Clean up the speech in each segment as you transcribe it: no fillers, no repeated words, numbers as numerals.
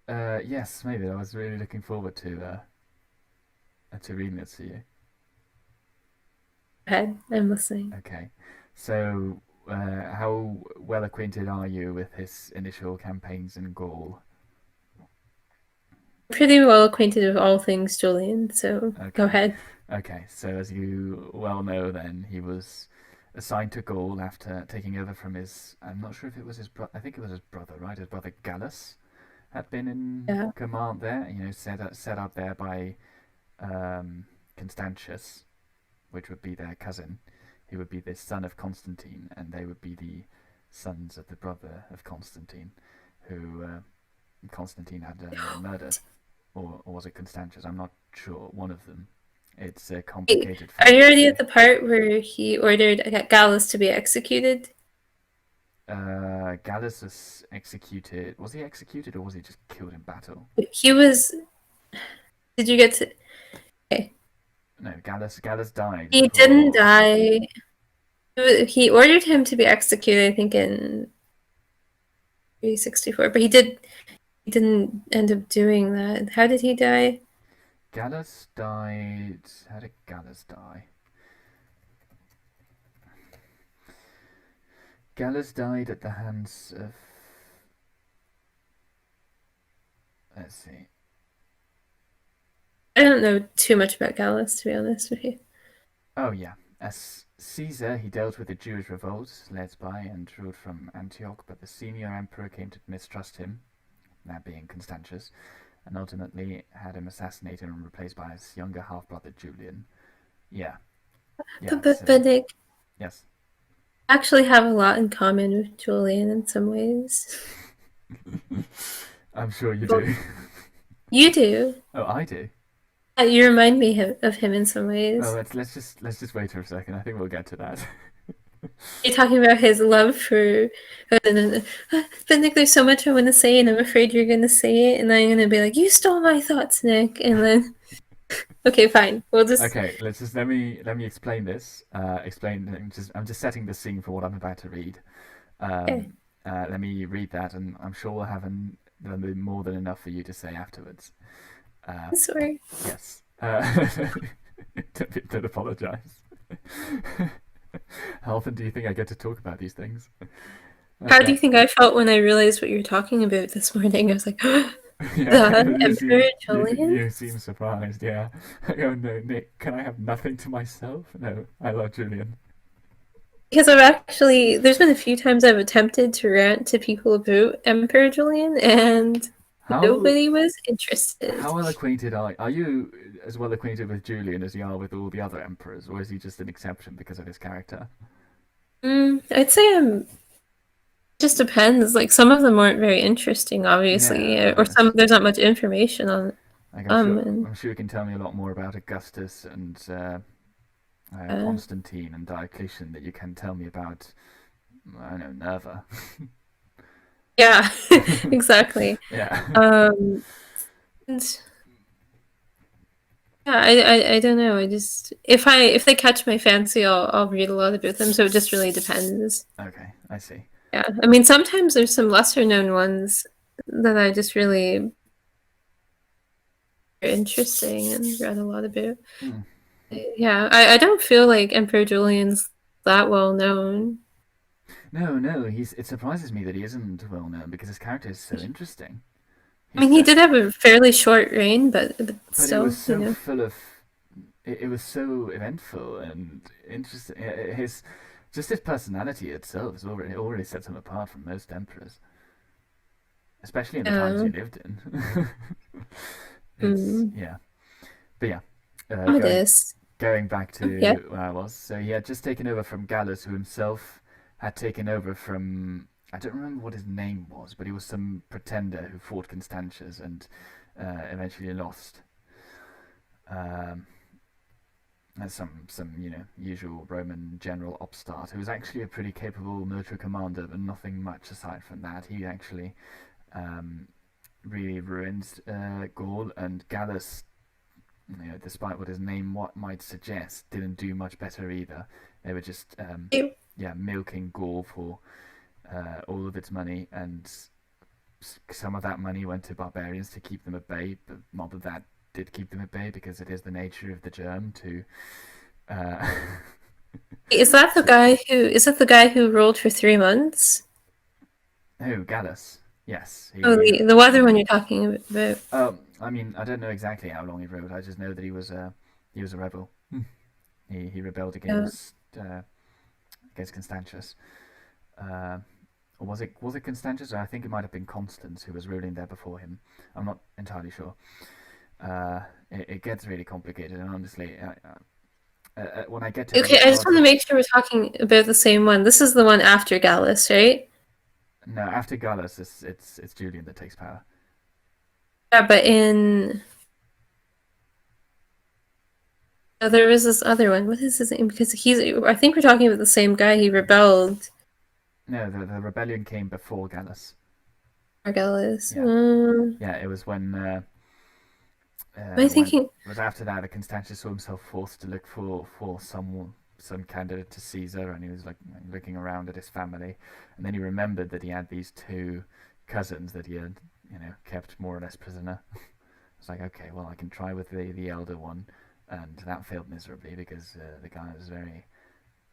Yes, maybe. I was really looking forward to reading it to you. Go ahead, I'm listening. Okay. So, how well acquainted are you with his initial campaigns in Gaul? Pretty well acquainted with all things Julian, so go Okay. ahead. Okay. So, as you well know, then he was assigned to Gaul after taking over from his. I'm not sure if it was his brother. I think it was his brother, right? His brother Gallus had been in Yeah. command there. Set up there by um, Constantius, which would be their cousin. He would be the son of Constantine, and they would be the sons of the brother of Constantine, who Constantine had murdered, or was it Constantius? I'm not sure. One of them. It's a Hey, complicated are you family already at tree. the part where he ordered Gallus to be executed? Gallus was executed. Was he executed, or was he just killed in battle? He was. Did you get to? Okay. No, Gallus died He didn't before. die. He ordered him to be executed, I think, in 364, but he did. He didn't end up doing that. How did he die? Gallus died. How did Gallus die? Gallus died at the hands of. Let's see. I don't know too much about Gallus, to be honest with you. Oh yeah, as Caesar, he dealt with the Jewish revolt led by and ruled from Antioch, but the senior emperor came to mistrust him, that being Constantius, and ultimately had him assassinated and replaced by his younger half brother Julian. Yeah, yeah. So But they yes, actually have a lot in common with Julian in some ways. I'm sure you Well, do. you do. Oh, I do. You remind me of him in some Well, ways. let's just wait for a second. I think we'll get to that. You're talking about his love for. But Nick, there's so much I want to say, and I'm afraid you're going to say it, and I'm going to be like, "You stole my thoughts, Nick." And then, okay, fine. We'll just. Okay, let's just let me explain this. I'm just setting the scene for what I'm about to read. Okay, Um, Let me read that, and I'm sure there'll be more than enough for you to say afterwards. Uh, I'm sorry. yes. Don't apologise. How often do you think I get to talk about these things? How do Okay. you think I felt when I realized what you were talking about this morning? I was like, Yeah, the you Emperor seem you Julian? you seem surprised. Yeah. Oh no, Nick, can I have nothing to myself? No, I love Julian. Because I've actually, there's been a few times I've attempted to rant to people about Emperor Julian, and How nobody was interested. how well acquainted are you as well acquainted with Julian as you are with all the other emperors, or is he just an exception because of his character? I'd say I'm. Just depends. Like some of them aren't very interesting, obviously, or Yeah, some there's not much information on like and I'm sure you can tell me a lot more about Augustus and uh, Constantine and Diocletian that you can tell me about. I don't know, Nerva. yeah, exactly. Yeah. Um, and yeah, I don't know. I just if they catch my fancy, I'll read a lot about them. So it just really depends. Okay, I see. Yeah, I mean sometimes there's some lesser known ones that I just really are interesting and read a lot about. Hmm. Yeah, I don't feel like Emperor Julian's that well known. No, no, it surprises me that he isn't well known because his character is so interesting. I He's mean, he so, did have a fairly short reign, but but it was still, you so know. full of. It was so eventful and interesting. His personality itself is already sets him apart from most emperors, especially in the times he Um, lived in. It's mm, yeah, but yeah, oh, it going is. going back Yeah. to where I was. So he had just taken over from Gallus, who himself had taken over from. I don't remember what his name was, but he was some pretender who fought Constantius and eventually lost. Um, as some usual Roman general upstart who was actually a pretty capable military commander, but nothing much aside from that. He actually um, really ruined Gaul, and Gallus, despite what his name what might suggest, didn't do much better either. They were just You- yeah milking Gaul for all of its money and some of that money went to barbarians to keep them at bay, but not that that did keep them at bay, because it is the nature of the germ to. Is that the guy who ruled for 3 months? Oh, Gallus. Yes. Oh, the other one you're talking about. I mean, I don't know exactly how long he ruled. I just know that he was a rebel. He rebelled against Constantius. Or was it Constantius? Or I think it might have been Constans who was ruling there before him. I'm not entirely sure. It gets really complicated, and honestly, when I get to Okay, I just want to make sure we're talking about the same one. This is the one after Gallus, right? no, after Gallus, it's Julian that takes power. Yeah, but there was this other one. What is his name? Because I think we're talking about the same guy. He rebelled. No, the rebellion came before Gallus. Or Gallus. Yeah, it was when. Am I thinking? It was after that Constantius saw himself forced to look for some candidate to Caesar, and he was like looking around at his family, and then he remembered that he had these two cousins that he had, kept more or less prisoner. It's like, okay, well, I can try with the elder one, and that failed miserably because the guy was very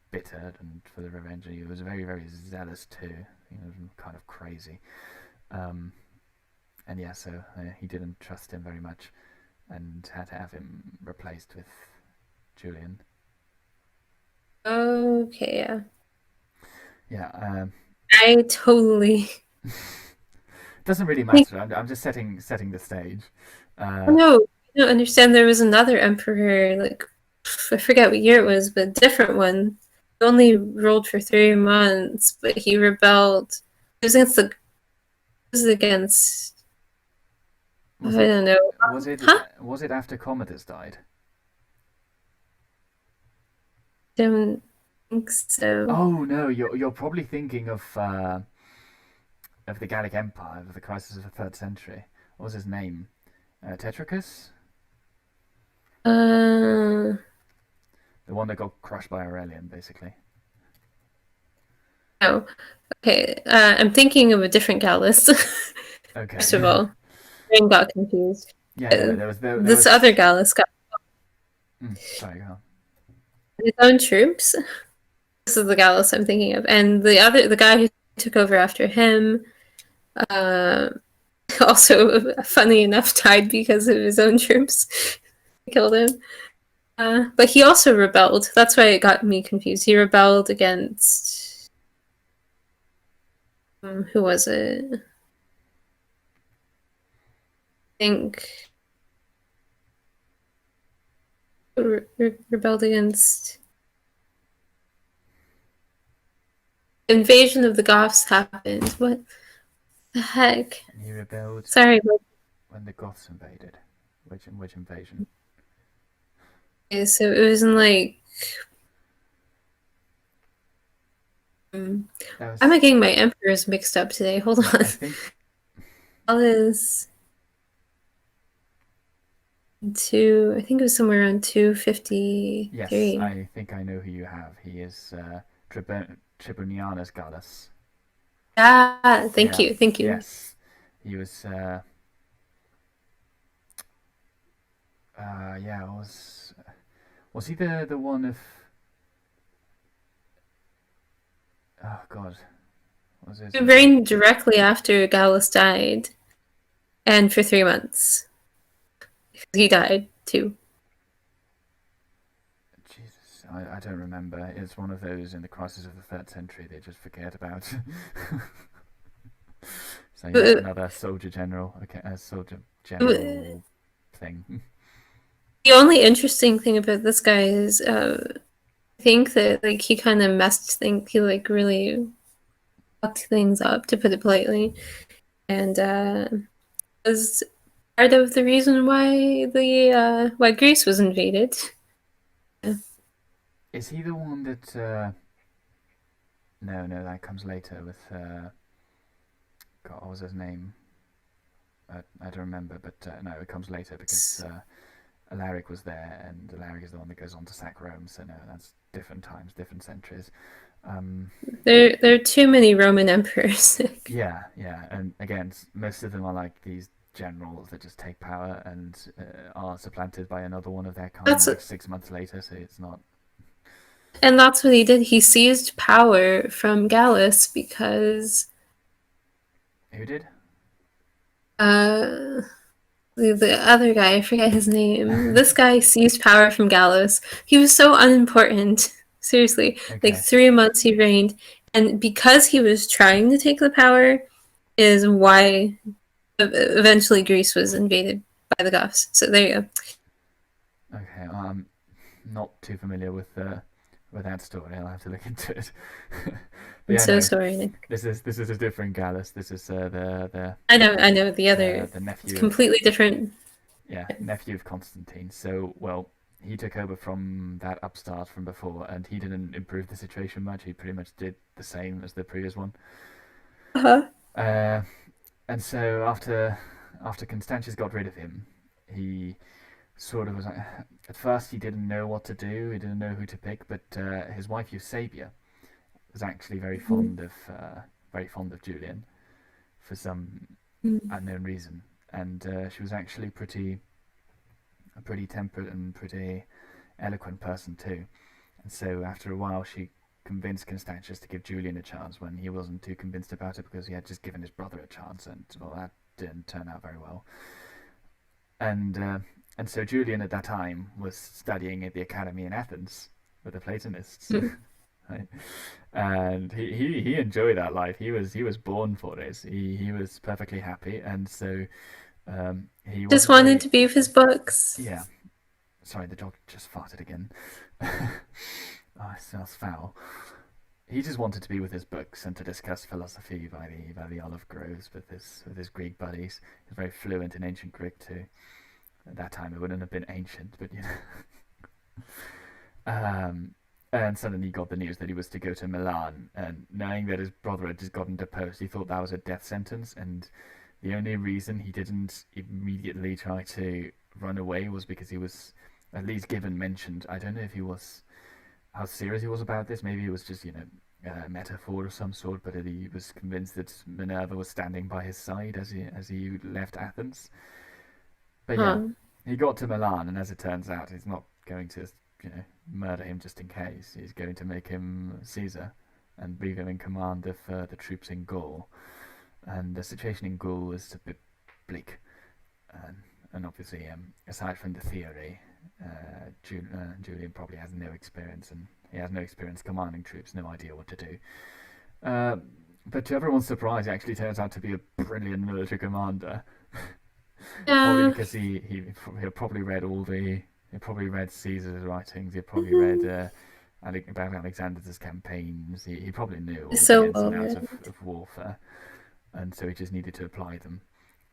bitter and for the revenge. He was very, very zealous too. He was kind of crazy, and yeah, so he didn't trust him very much, and had to have him replaced with Julian. Okay, yeah. Yeah. I totally. Doesn't really matter. I'm just setting the stage. No, I don't understand. There was another emperor, like I forget what year it was, but a different one. He only ruled for 3 months, but he rebelled. It was against. I don't know. Was it after Commodus died? Don't think so. Oh no, you're probably thinking of the Gallic Empire, of the crisis of the 3rd century. What was his name? Tetricus? The one that got crushed by Aurelian, basically. No. Okay. I'm thinking of a different Gallus. Okay. First of all, I got confused. Yeah, no, this other Gallus got. Sorry, go on. His own troops. This is the Gallus I'm thinking of, and the guy who took over after him, also funny enough, died because of his own troops. Killed him. But he also rebelled. That's why it got me confused. He rebelled against who was it? I think rebelled against. Invasion of the Goths happened. What the heck? And he rebelled. Sorry, when the Goths invaded. Which invasion? Okay, so it was in like. I'm getting my emperors mixed up today. Hold on. I think. Is 2. I think it was somewhere around 253. Yes, I think I know who you have. He is Tribunianus Gallus. Thank you. Yes, he was. Was he the one of? Oh God, what was his? He reigned directly after Gallus died, and for 3 months. He died too. Jesus, I don't remember. It's one of those in the crisis of the 3rd century they just forget about. So yeah, another soldier general. Okay, a soldier general thing. The only interesting thing about this guy is, I think that like he kind of messed things. He like really fucked things up, to put it politely, and was part of the reason why why Greece was invaded. Yeah. Is he the one that? No, that comes later with. God, what was his name? I don't remember, but no, it comes later because Alaric was there, and Alaric is the one that goes on to sack Rome. So no, that's different times, different centuries. There are too many Roman emperors. Yeah, and again, most of them are like these generals that just take power and are supplanted by another one of their kind That's like 6 months later. So it's not. and that's what he did. He seized power from Gallus because Who did? uh the other guy, I forget his name. This guy seized power from Gallus. He was so unimportant. Seriously. Like Okay. 3 months he reigned. And because he was trying to take the power is why eventually Greece was invaded by the Goths. So there you go. Okay. Not too familiar with that story. I'll have to look into it. But I'm yeah, so no. sorry, Nick. This is a different Gallus. This is I know the other the nephew of completely different. nephew of Constantine. So well, he took over from that upstart from before, and he didn't improve the situation much. He pretty much did the same as the previous one. Uh-huh. Uh, and so after Constantius got rid of him, he sort of was like, at first he didn't know what to do. He didn't know who to pick, but his wife Eusebia was actually very fond of Julian for some unknown reason, and she was actually a pretty temperate and pretty eloquent person too. And so after a while, she convinced Constantius to give Julian a chance when he wasn't too convinced about it because he had just given his brother a chance, and well, that didn't turn out very well. And and so Julian at that time was studying at the academy in Athens with the Platonists. Right? And he enjoyed that life. He was born for it. He was perfectly happy, and so he Just wasn't wanted very. to be with his books. Yeah, sorry, the dog just farted again. Oh, it smells foul. He just wanted to be with his books and to discuss philosophy by the olive groves with his Greek buddies. He was very fluent in ancient Greek too. At that time, it wouldn't have been ancient, but you know. And suddenly he got the news that he was to go to Milan, and knowing that his brother had just gotten deposed, he thought that was a death sentence. And the only reason he didn't immediately try to run away was because he was, at least Gibbon mentioned. I don't know if he was how serious he was about this. Maybe it was just a metaphor of some sort, but he was convinced that Minerva was standing by his side as he left Athens. But yeah, Huh. he got to Milan, and as it turns out, he's not going to murder him just in case. He's going to make him Caesar and leave him in command of the troops in Gaul. And the situation in Gaul was a bit bleak. And obviously, aside from the theory, Julian probably has no experience, and he has no experience commanding troops, no idea what to do. Uh, but to everyone's surprise, he actually turns out to be a brilliant military commander. Probably Yeah. because he probably read he probably read Caesar's writings. He probably read about Alexander's campaigns. He probably knew all the So ins well and outs read. of warfare, and so he just needed to apply them.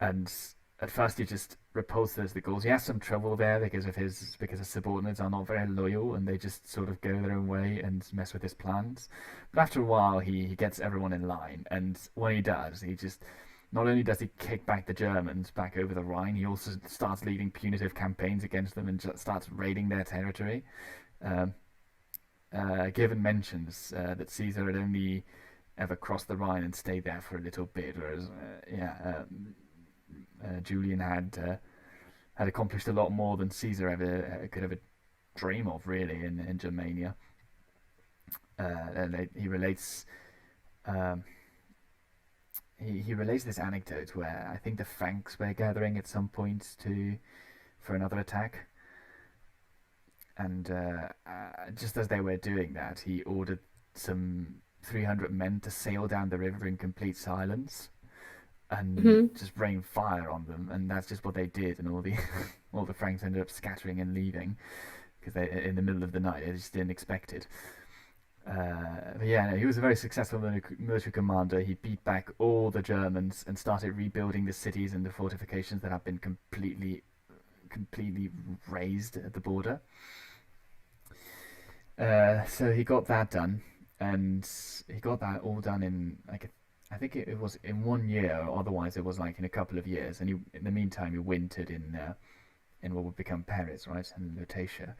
And at first he just repulses the Gauls. He has some trouble there because his subordinates are not very loyal, and they just sort of go their own way and mess with his plans. But after a while, he gets everyone in line, and when he does, he just not only does he kick back the Germans back over the Rhine, he also starts leading punitive campaigns against them and just starts raiding their territory. Um, Gibbon mentions that Caesar had only ever crossed the Rhine and stayed there for a little bit, whereas Julian had accomplished a lot more than Caesar ever could ever dream of, really, in Germania. And he relates. Um, he relates this anecdote where I think the Franks were gathering at some point to for another attack, and just as they were doing that, he ordered some 300 men to sail down the river in complete silence and Hmm. just rain fire on them, and that's just what they did, and all the all the Franks ended up scattering and leaving because they in the middle of the night they just didn't expect it. But yeah, no, he was a very successful military commander. He beat back all the Germans and started rebuilding the cities and the fortifications that had been completely razed at the border. So he got that done, and he got that all done in I think it was in 1 year. Or otherwise, it was like in a couple of years. And in the meantime, he wintered in what would become Paris, right, and Lutetia.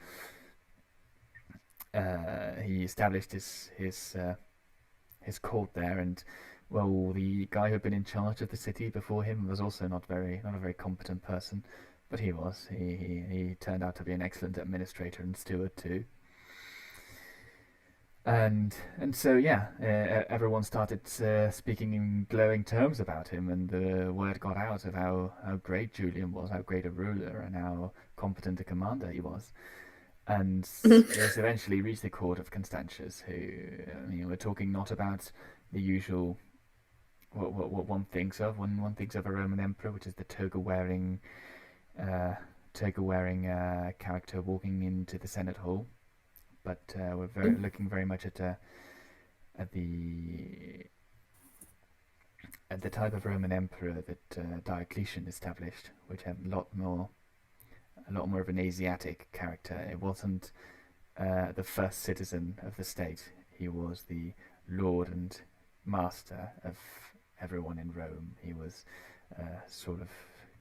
he established his court there, and well, the guy who had been in charge of the city before him was also not a very competent person, but he was. He turned out to be an excellent administrator and steward too. And so yeah, everyone started speaking in glowing terms about him, and the word got out of how great Julian was, how great a ruler, and how competent a commander he was. And it was eventually reached the court of Constantius, who, I mean, we're talking not about the usual what one thinks of when one thinks of a Roman emperor, which is the toga wearing character walking into the Senate hall. But we're looking very much at the type of Roman emperor that Diocletian established, which had a lot more of an Asiatic character. It wasn't the first citizen of the state. He was the lord and master of everyone in Rome. He was sort of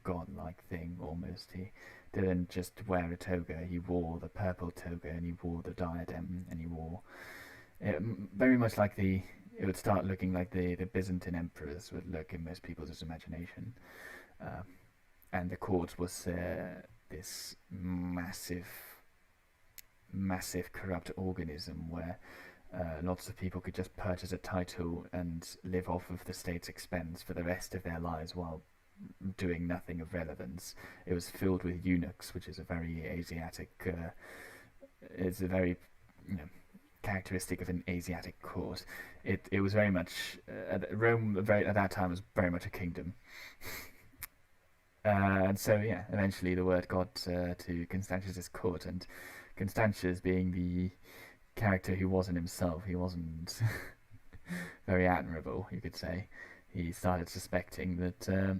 godlike thing almost. He didn't just wear a toga, he wore the purple toga, and he wore the diadem, and he wore it very much like it would start looking like the Byzantine emperors would look in most people's imagination. And the court was this massive corrupt organism where lots of people could just purchase a title and live off of the state's expense for the rest of their lives while doing nothing of relevance. It was filled with eunuchs, which is a very Asiatic. It's a very, characteristic of an Asiatic court. It was very much Rome. At that time was very much a kingdom. And so yeah, eventually the word got to Constantius's court, and Constantius, being the character who wasn't himself, he wasn't very admirable, you could say. He started suspecting that.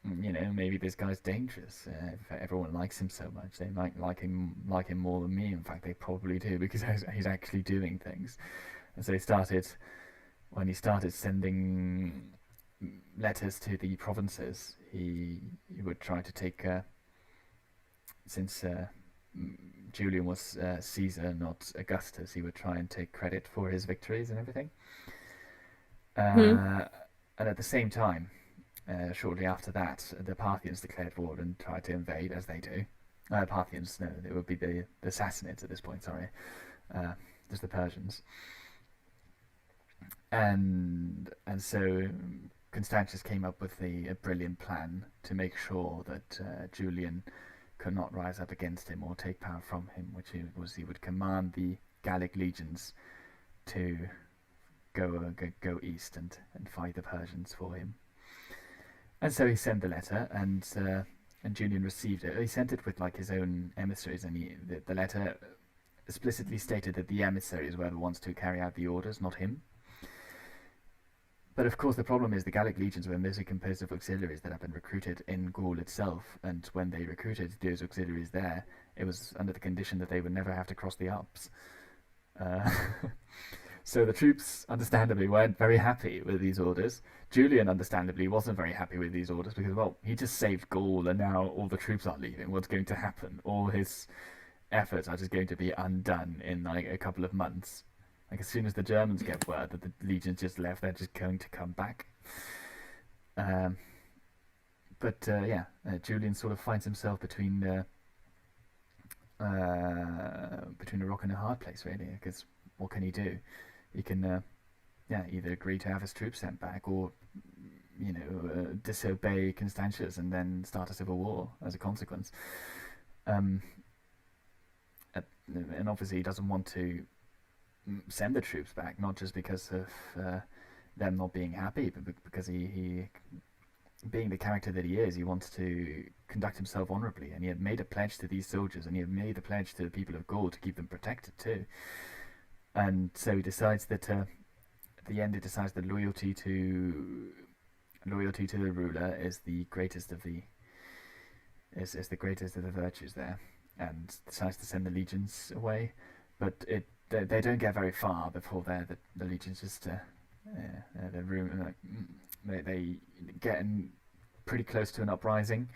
Maybe this guy's dangerous. If everyone likes him so much, they might like him more than me. In fact, they probably do, because he's actually doing things. And so when he started sending letters to the provinces, he would try to take, since Julian was Caesar, not Augustus, he would try and take credit for his victories and everything. And at the same time, shortly after that, the Parthians declared war and tried to invade, as they do. Parthians, no, it would be the Sassanids at this point, sorry. Just the Persians. And so Constantius came up with a brilliant plan to make sure that Julian could not rise up against him or take power from him, which he would command the Gallic legions to go east and fight the Persians for him. And so he sent the letter, and Julian received it. He sent it with his own emissaries, and the letter explicitly stated that the emissaries were the ones to carry out the orders, not him. But of course, the problem is the Gallic legions were mostly composed of auxiliaries that had been recruited in Gaul itself, and when they recruited those auxiliaries there, it was under the condition that they would never have to cross the Alps. So the troops, understandably, weren't very happy with these orders. Julian, understandably, wasn't very happy with these orders because, well, he just saved Gaul and now all the troops are leaving. What's going to happen? All his efforts are just going to be undone in a couple of months. As soon as the Germans get word that the legions just left, they're just going to come back. Julian sort of finds himself between a rock and a hard place, really, because what can he do? He can either agree to have his troops sent back or disobey Constantius and then start a civil war as a consequence. And obviously he doesn't want to send the troops back, not just because of them not being happy, but because he being the character that he is, he wants to conduct himself honorably, and he had made a pledge to these soldiers, and he had made a pledge to the people of Gaul to keep them protected too. And so he decides that at the end, he decides that loyalty to the ruler is the greatest of the virtues there, and decides to send the legions away. But they don't get very far before the legions just they get in pretty close to an uprising,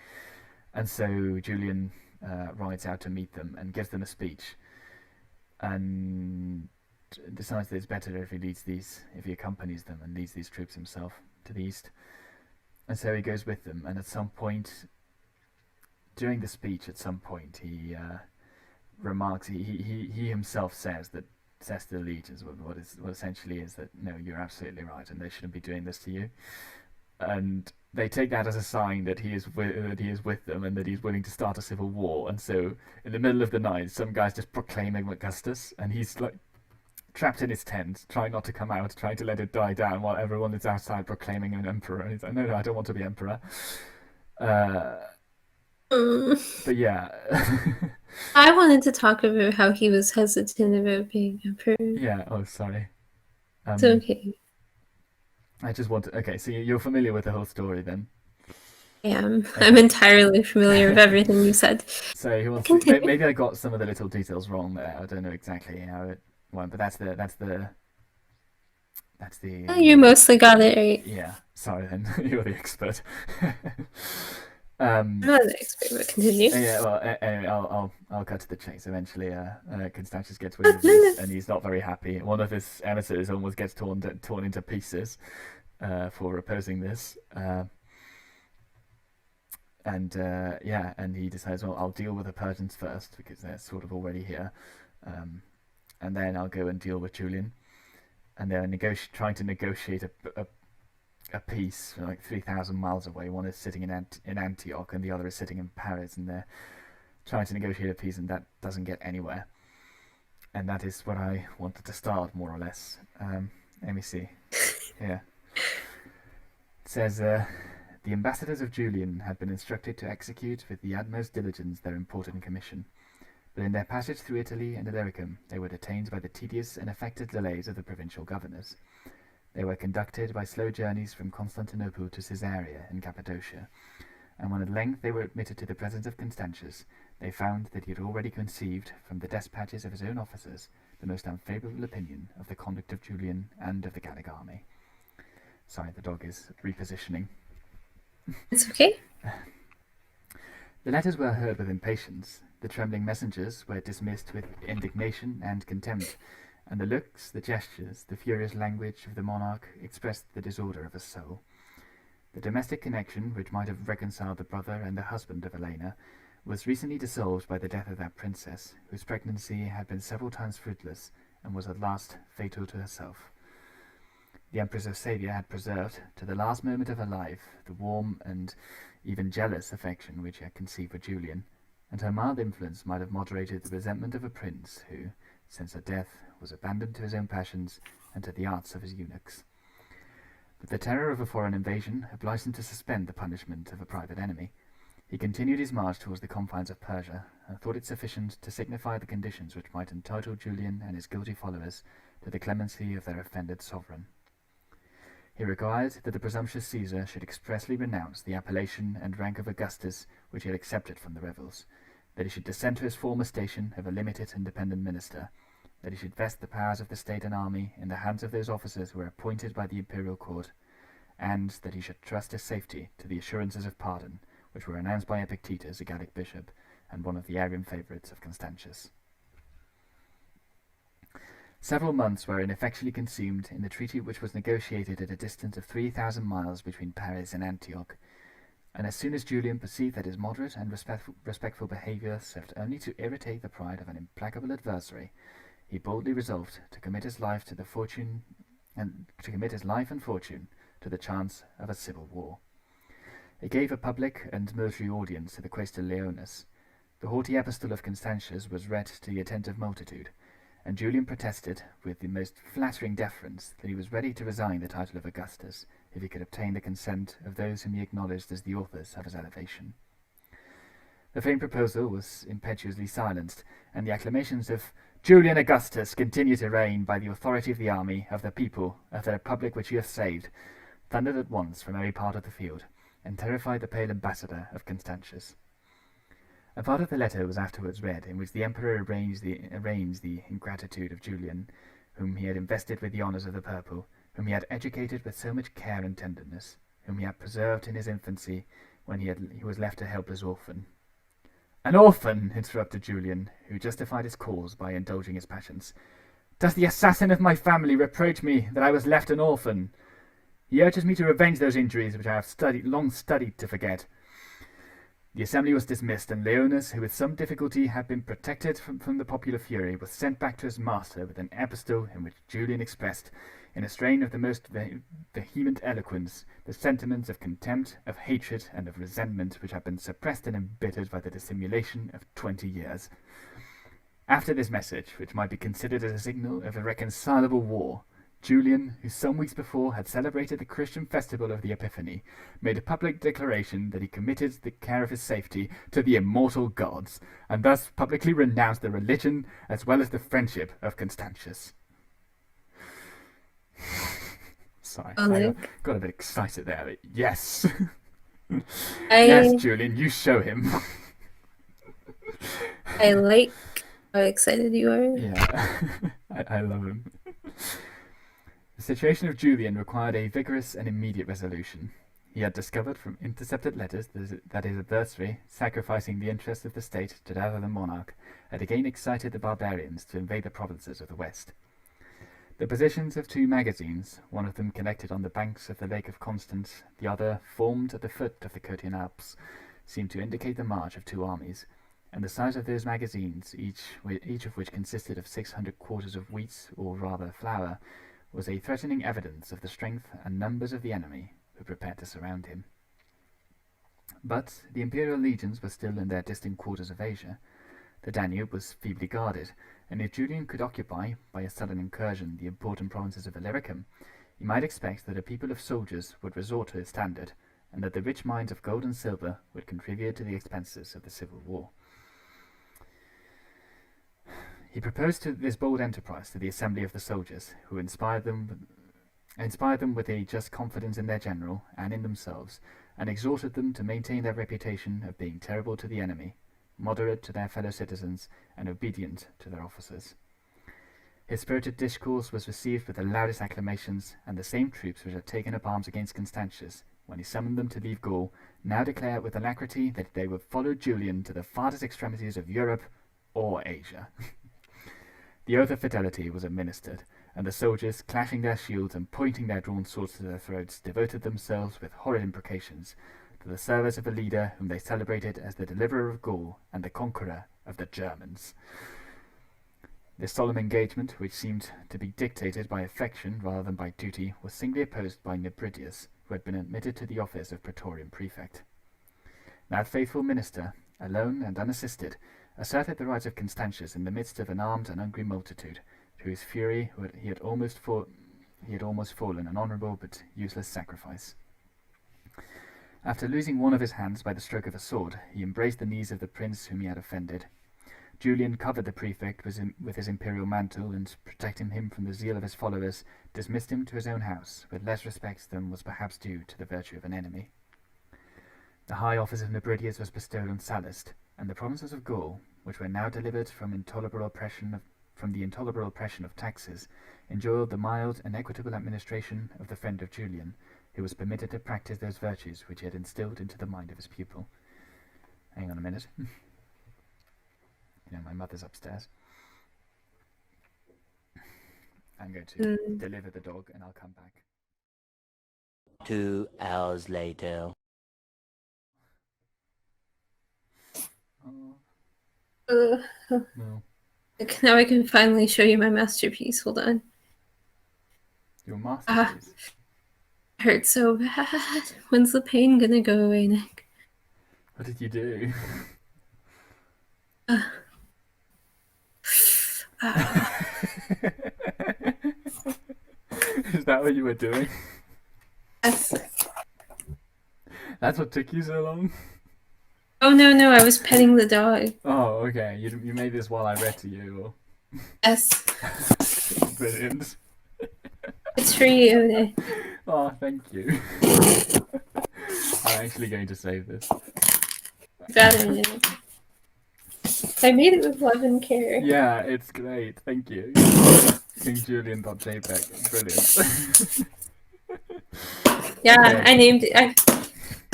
and so Julian rides out to meet them and gives them a speech. and decides that it's better if he accompanies them and leads these troops himself to the east. And so he goes with them, and at some point, during the speech, he remarks, he himself says to the legions what essentially is that, no, you're absolutely right, and they shouldn't be doing this to you. And they take that as a sign that he is with them, and that he's willing to start a civil war. And so, in the middle of the night, some guy's just proclaiming Augustus, and he's like trapped in his tent, trying not to come out, trying to let it die down, while everyone is outside proclaiming an emperor. And he's like, no, I don't want to be emperor. But yeah. I wanted to talk about how he was hesitant about being emperor. Yeah. Oh, sorry. It's okay. I just want to. Okay, so you're familiar with the whole story then? I am. Okay. I'm entirely familiar with everything you said. So he wants. Maybe I got some of the little details wrong there. I don't know exactly how it went, but that's the. You mostly got it right. Yeah. Sorry, then you're the expert. I'm not an expert, but continue. Yeah. Well, anyway, I'll cut to the chase. Eventually, Constantius gets wind of this, and he's not very happy. One of his emissaries almost gets torn into pieces for opposing this. And he decides, well, I'll deal with the Persians first because they're sort of already here, and then I'll go and deal with Julian. And they're trying to negotiate a peace like 3,000 miles away. One is sitting in Antioch, and the other is sitting in Paris, and they're trying to negotiate a peace, and that doesn't get anywhere. And that is where I wanted to start, more or less. Let me see. Yeah. It says, the ambassadors of Julian had been instructed to execute with the utmost diligence their important commission. But in their passage through Italy and Illyricum, they were detained by the tedious and affected delays of the provincial governors. They were conducted by slow journeys from Constantinople to Caesarea in Cappadocia, and when at length they were admitted to the presence of Constantius, they found that he had already conceived, from the despatches of his own officers, the most unfavourable opinion of the conduct of Julian and of the Gallic army. Sorry, the dog is repositioning. It's okay. The letters were heard with impatience. The trembling messengers were dismissed with indignation and contempt, and the looks, the gestures, the furious language of the monarch expressed the disorder of his soul. The domestic connection, which might have reconciled the brother and the husband of Helena, was recently dissolved by the death of that princess, whose pregnancy had been several times fruitless, and was at last fatal to herself. The Empress of Sabia had preserved, to the last moment of her life, the warm and even jealous affection which she had conceived for Julian, and her mild influence might have moderated the resentment of a prince who, since her death, was abandoned to his own passions and to the arts of his eunuchs. But the terror of a foreign invasion obliged him to suspend the punishment of a private enemy. He continued his march towards the confines of Persia, and thought it sufficient to signify the conditions which might entitle Julian and his guilty followers to the clemency of their offended sovereign. He required that the presumptuous Caesar should expressly renounce the appellation and rank of Augustus which he had accepted from the rebels, that he should descend to his former station of a limited and dependent minister, that he should vest the powers of the state and army in the hands of those officers who were appointed by the imperial court, and that he should trust his safety to the assurances of pardon, which were announced by Epictetus, a Gallic bishop, and one of the Arian favourites of Constantius. Several months were ineffectually consumed in the treaty which was negotiated at a distance of 3,000 miles between Paris and Antioch, and as soon as Julian perceived that his moderate and respectful behaviour served only to irritate the pride of an implacable adversary, he boldly resolved to commit his life and fortune to the chance of a civil war. He gave a public and military audience to the Quaestor Leonis. The haughty epistle of Constantius was read to the attentive multitude, and Julian protested, with the most flattering deference, that he was ready to resign the title of Augustus if he could obtain the consent of those whom he acknowledged as the authors of his elevation. The famed proposal was impetuously silenced, and the acclamations of "Julian Augustus continue to reign by the authority of the army, of the people, of the republic which you have saved," thundered at once from every part of the field, and terrified the pale ambassador of Constantius. A part of the letter was afterwards read, in which the emperor arraigns the ingratitude of Julian, whom he had invested with the honours of the purple, whom he had educated with so much care and tenderness, whom he had preserved in his infancy when he was left a helpless orphan. An orphan, interrupted Julian, who justified his cause by indulging his passions. Does the assassin of my family reproach me that I was left an orphan? He urges me to revenge those injuries which I have long studied to forget. The assembly was dismissed, and Leonis, who with some difficulty had been protected from the popular fury, was sent back to his master with an epistle in which Julian expressed, in a strain of the most vehement eloquence, the sentiments of contempt, of hatred, and of resentment which had been suppressed and embittered by the dissimulation of 20 years. After this message, which might be considered as a signal of irreconcilable war, Julian, who some weeks before had celebrated the Christian festival of the Epiphany, made a public declaration that he committed the care of his safety to the immortal gods, and thus publicly renounced the religion as well as the friendship of Constantius. Sorry, I got a bit excited there. But yes. Yes, Julian, you show him. I like how excited you are. Yeah, I love him. The situation of Julian required a vigorous and immediate resolution. He had discovered from intercepted letters that his adversary, sacrificing the interests of the state to that of the monarch, had again excited the barbarians to invade the provinces of the west. The positions of 2 magazines, one of them connected on the banks of the Lake of Constance, the other formed at the foot of the Curtian Alps, seemed to indicate the march of 2 armies, and the size of those magazines, each of which consisted of 600 quarters of wheat, or rather flour, was a threatening evidence of the strength and numbers of the enemy who prepared to surround him. But the imperial legions were still in their distant quarters of Asia. The Danube was feebly guarded, and if Julian could occupy, by a sudden incursion, the important provinces of Illyricum, he might expect that a people of soldiers would resort to his standard, and that the rich mines of gold and silver would contribute to the expenses of the civil war. He proposed this bold enterprise to the assembly of the soldiers, who inspired them with a just confidence in their general and in themselves, and exhorted them to maintain their reputation of being terrible to the enemy, moderate to their fellow citizens, and obedient to their officers. His spirited discourse was received with the loudest acclamations, and the same troops which had taken up arms against Constantius, when he summoned them to leave Gaul, now declared with alacrity that they would follow Julian to the farthest extremities of Europe or Asia. The oath of fidelity was administered, and the soldiers, clashing their shields and pointing their drawn swords to their throats, devoted themselves with horrid imprecations to the service of a leader whom they celebrated as the deliverer of Gaul and the conqueror of the Germans. This solemn engagement, which seemed to be dictated by affection rather than by duty, was singly opposed by Nebridius, who had been admitted to the office of Praetorian Prefect. That faithful minister, alone and unassisted, asserted the rights of Constantius in the midst of an armed and hungry multitude, to whose fury he had almost fallen an honourable but useless sacrifice. After losing one of his hands by the stroke of a sword, he embraced the knees of the prince whom he had offended. Julian covered the prefect with his imperial mantle, and, protecting him from the zeal of his followers, dismissed him to his own house, with less respect than was perhaps due to the virtue of an enemy. The high office of Nebridius was bestowed on Sallust, and the provinces of Gaul, which were now delivered from the intolerable oppression of taxes, enjoyed the mild and equitable administration of the friend of Julian, who was permitted to practice those virtues which he had instilled into the mind of his pupil. Hang on a minute. My mother's upstairs. I'm going to deliver the dog and I'll come back. 2 hours later. No. Now I can finally show you my masterpiece. Hold on. Your masterpiece? It hurts so bad. When's the pain gonna go away, Nick? What did you do? Is that what you were doing? Yes. That's what took you so long? Oh, no, I was petting the dog. Oh, okay. You made this while I read to you, or... Yes. Brilliant. It's for you, Nick. Oh, thank you. I'm actually going to save this. Got it, Nick. I made it with love and care. Yeah, it's great. Thank you. Julian.jpg. Brilliant. Yeah, Okay. I named it.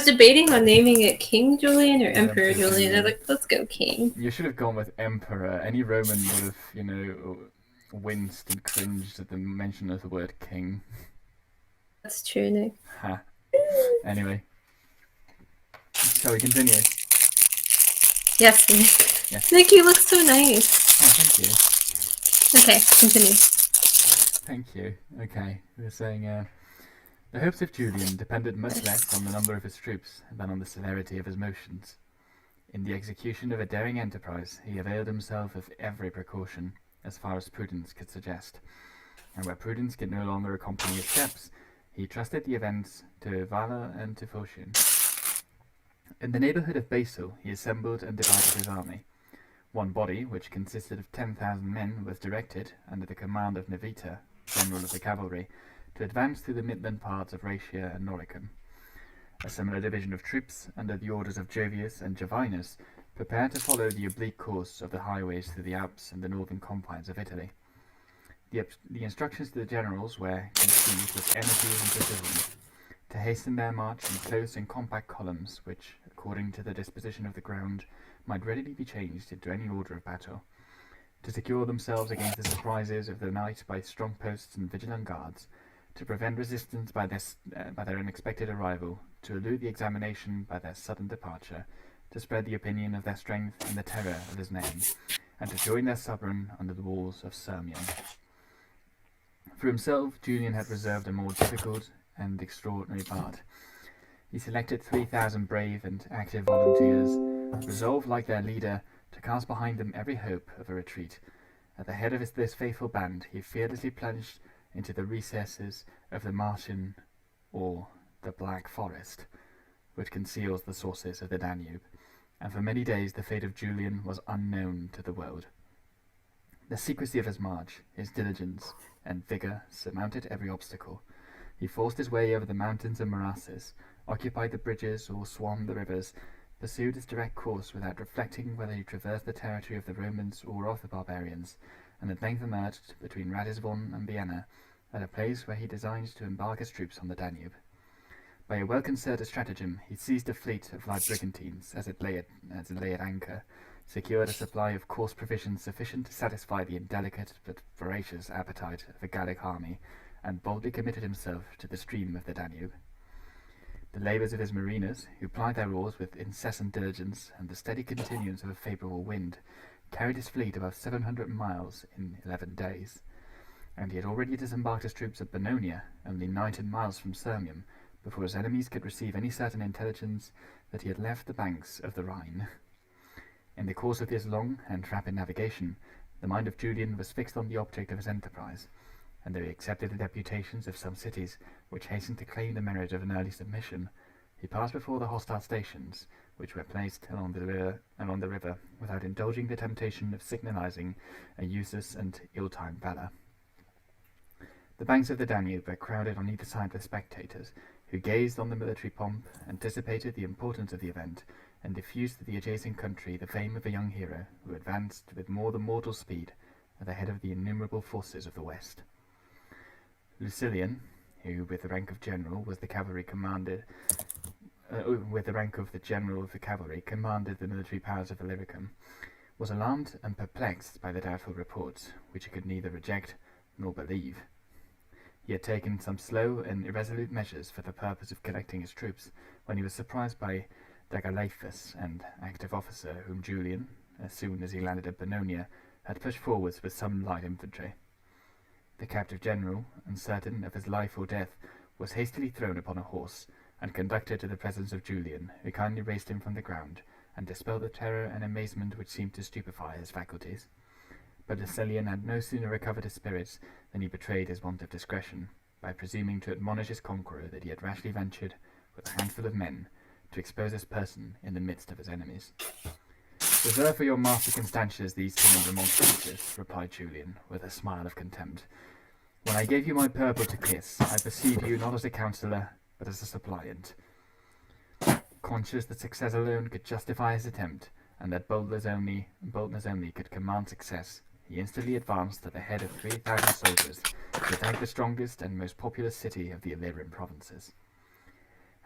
was debating on naming it King Julian or Emperor Emperor Julian. I Julian. was like, let's go King. You should have gone with Emperor. Any Roman would have, winced and cringed at the mention of the word king. That's true, Nick. Ha. Anyway. Shall we continue? Yes, Nick. Yes. Nick, you look so nice. Oh, thank you. Okay, continue. Thank you. Okay, we were saying, the hopes of Julian depended much less on the number of his troops than on the severity of his motions. In the execution of a daring enterprise, he availed himself of every precaution, as far as prudence could suggest, and where prudence could no longer accompany his steps, he trusted the events to valour and to fortune. In the neighbourhood of Basel, he assembled and divided his army. One body, which consisted of 10,000 men, was directed, under the command of Nevita, general of the cavalry, to advance through the midland parts of Rhaetia and Noricum. A similar division of troops, under the orders of Jovius and Jovinus, prepared to follow the oblique course of the highways through the Alps and the northern confines of Italy. The instructions to the generals were conceived with energy and precision, to hasten their march in close and compact columns, which, according to the disposition of the ground, might readily be changed into any order of battle, to secure themselves against the surprises of the night by strong posts and vigilant guards, to prevent resistance by their unexpected arrival, to elude the examination by their sudden departure, to spread the opinion of their strength and the terror of his name, and to join their sovereign under the walls of Sirmium. For himself, Julian had reserved a more difficult and extraordinary part. He selected 3,000 brave and active volunteers, resolved, like their leader, to cast behind them every hope of a retreat. At the head of this faithful band, he fearlessly plunged into the recesses of the Martian, or the Black Forest, which conceals the sources of the Danube, and for many days the fate of Julian was unknown to the world. The secrecy of his march, his diligence and vigour surmounted every obstacle. He forced his way over the mountains and morasses, occupied the bridges or swam the rivers, pursued his direct course without reflecting whether he traversed the territory of the Romans or of the barbarians, and at length emerged between Ratisbon and Vienna, at a place where he designed to embark his troops on the Danube. By a well-concerted stratagem, he seized a fleet of light brigantines as it lay at anchor, secured a supply of coarse provisions sufficient to satisfy the indelicate but voracious appetite of the Gallic army, and boldly committed himself to the stream of the Danube. The labours of his mariners, who plied their oars with incessant diligence, and the steady continuance of a favourable wind, carried his fleet above 700 miles in 11 days, and he had already disembarked his troops at Bononia, only 19 miles from Sirmium, before his enemies could receive any certain intelligence that he had left the banks of the Rhine. In the course of this long and rapid navigation, the mind of Julian was fixed on the object of his enterprise, and though he accepted the deputations of some cities which hastened to claim the merit of an early submission, he passed before the hostile stations, which were placed along the river, without indulging the temptation of signalizing a useless and ill-timed valour. The banks of the Danube were crowded on either side with spectators, who gazed on the military pomp, anticipated the importance of the event, and diffused to the adjacent country the fame of a young hero who advanced with more than mortal speed at the head of the innumerable forces of the West. Lucilian, who with the rank of general was the cavalry commanded commanded the military powers of Illyricum, was alarmed and perplexed by the doubtful reports, which he could neither reject nor believe. He had taken some slow and irresolute measures for the purpose of collecting his troops, when he was surprised by Dagalaifus, an active officer whom Julian, as soon as he landed at Bononia, had pushed forwards with some light infantry. The captive general, uncertain of his life or death, was hastily thrown upon a horse, and conducted to the presence of Julian, who kindly raised him from the ground, and dispelled the terror and amazement which seemed to stupefy his faculties. But Lucilian had no sooner recovered his spirits than he betrayed his want of discretion, by presuming to admonish his conqueror that he had rashly ventured, with a handful of men, to expose his person in the midst of his enemies. "Reserve for your master Constantius these timid remonstrances," replied Julian, with a smile of contempt. "When I gave you my purple to kiss, I perceived you not as a counsellor, but as a suppliant. Conscious that success alone could justify his attempt, and that boldness only could command success, he instantly advanced at the head of 3,000 soldiers to attack the strongest and most populous city of the Illyrian provinces.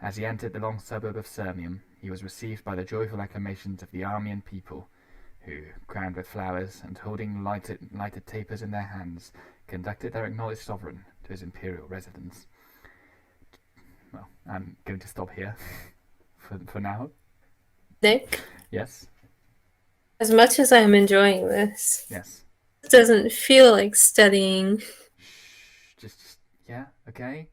As he entered the long suburb of Sirmium, he was received by the joyful acclamations of the army and people, who, crowned with flowers and holding lighted tapers in their hands, conducted their acknowledged sovereign to his imperial residence. Well, I'm going to stop here for now. Nick, Yes? as much as I'm enjoying this, Yes. it doesn't feel like studying. Just yeah, okay?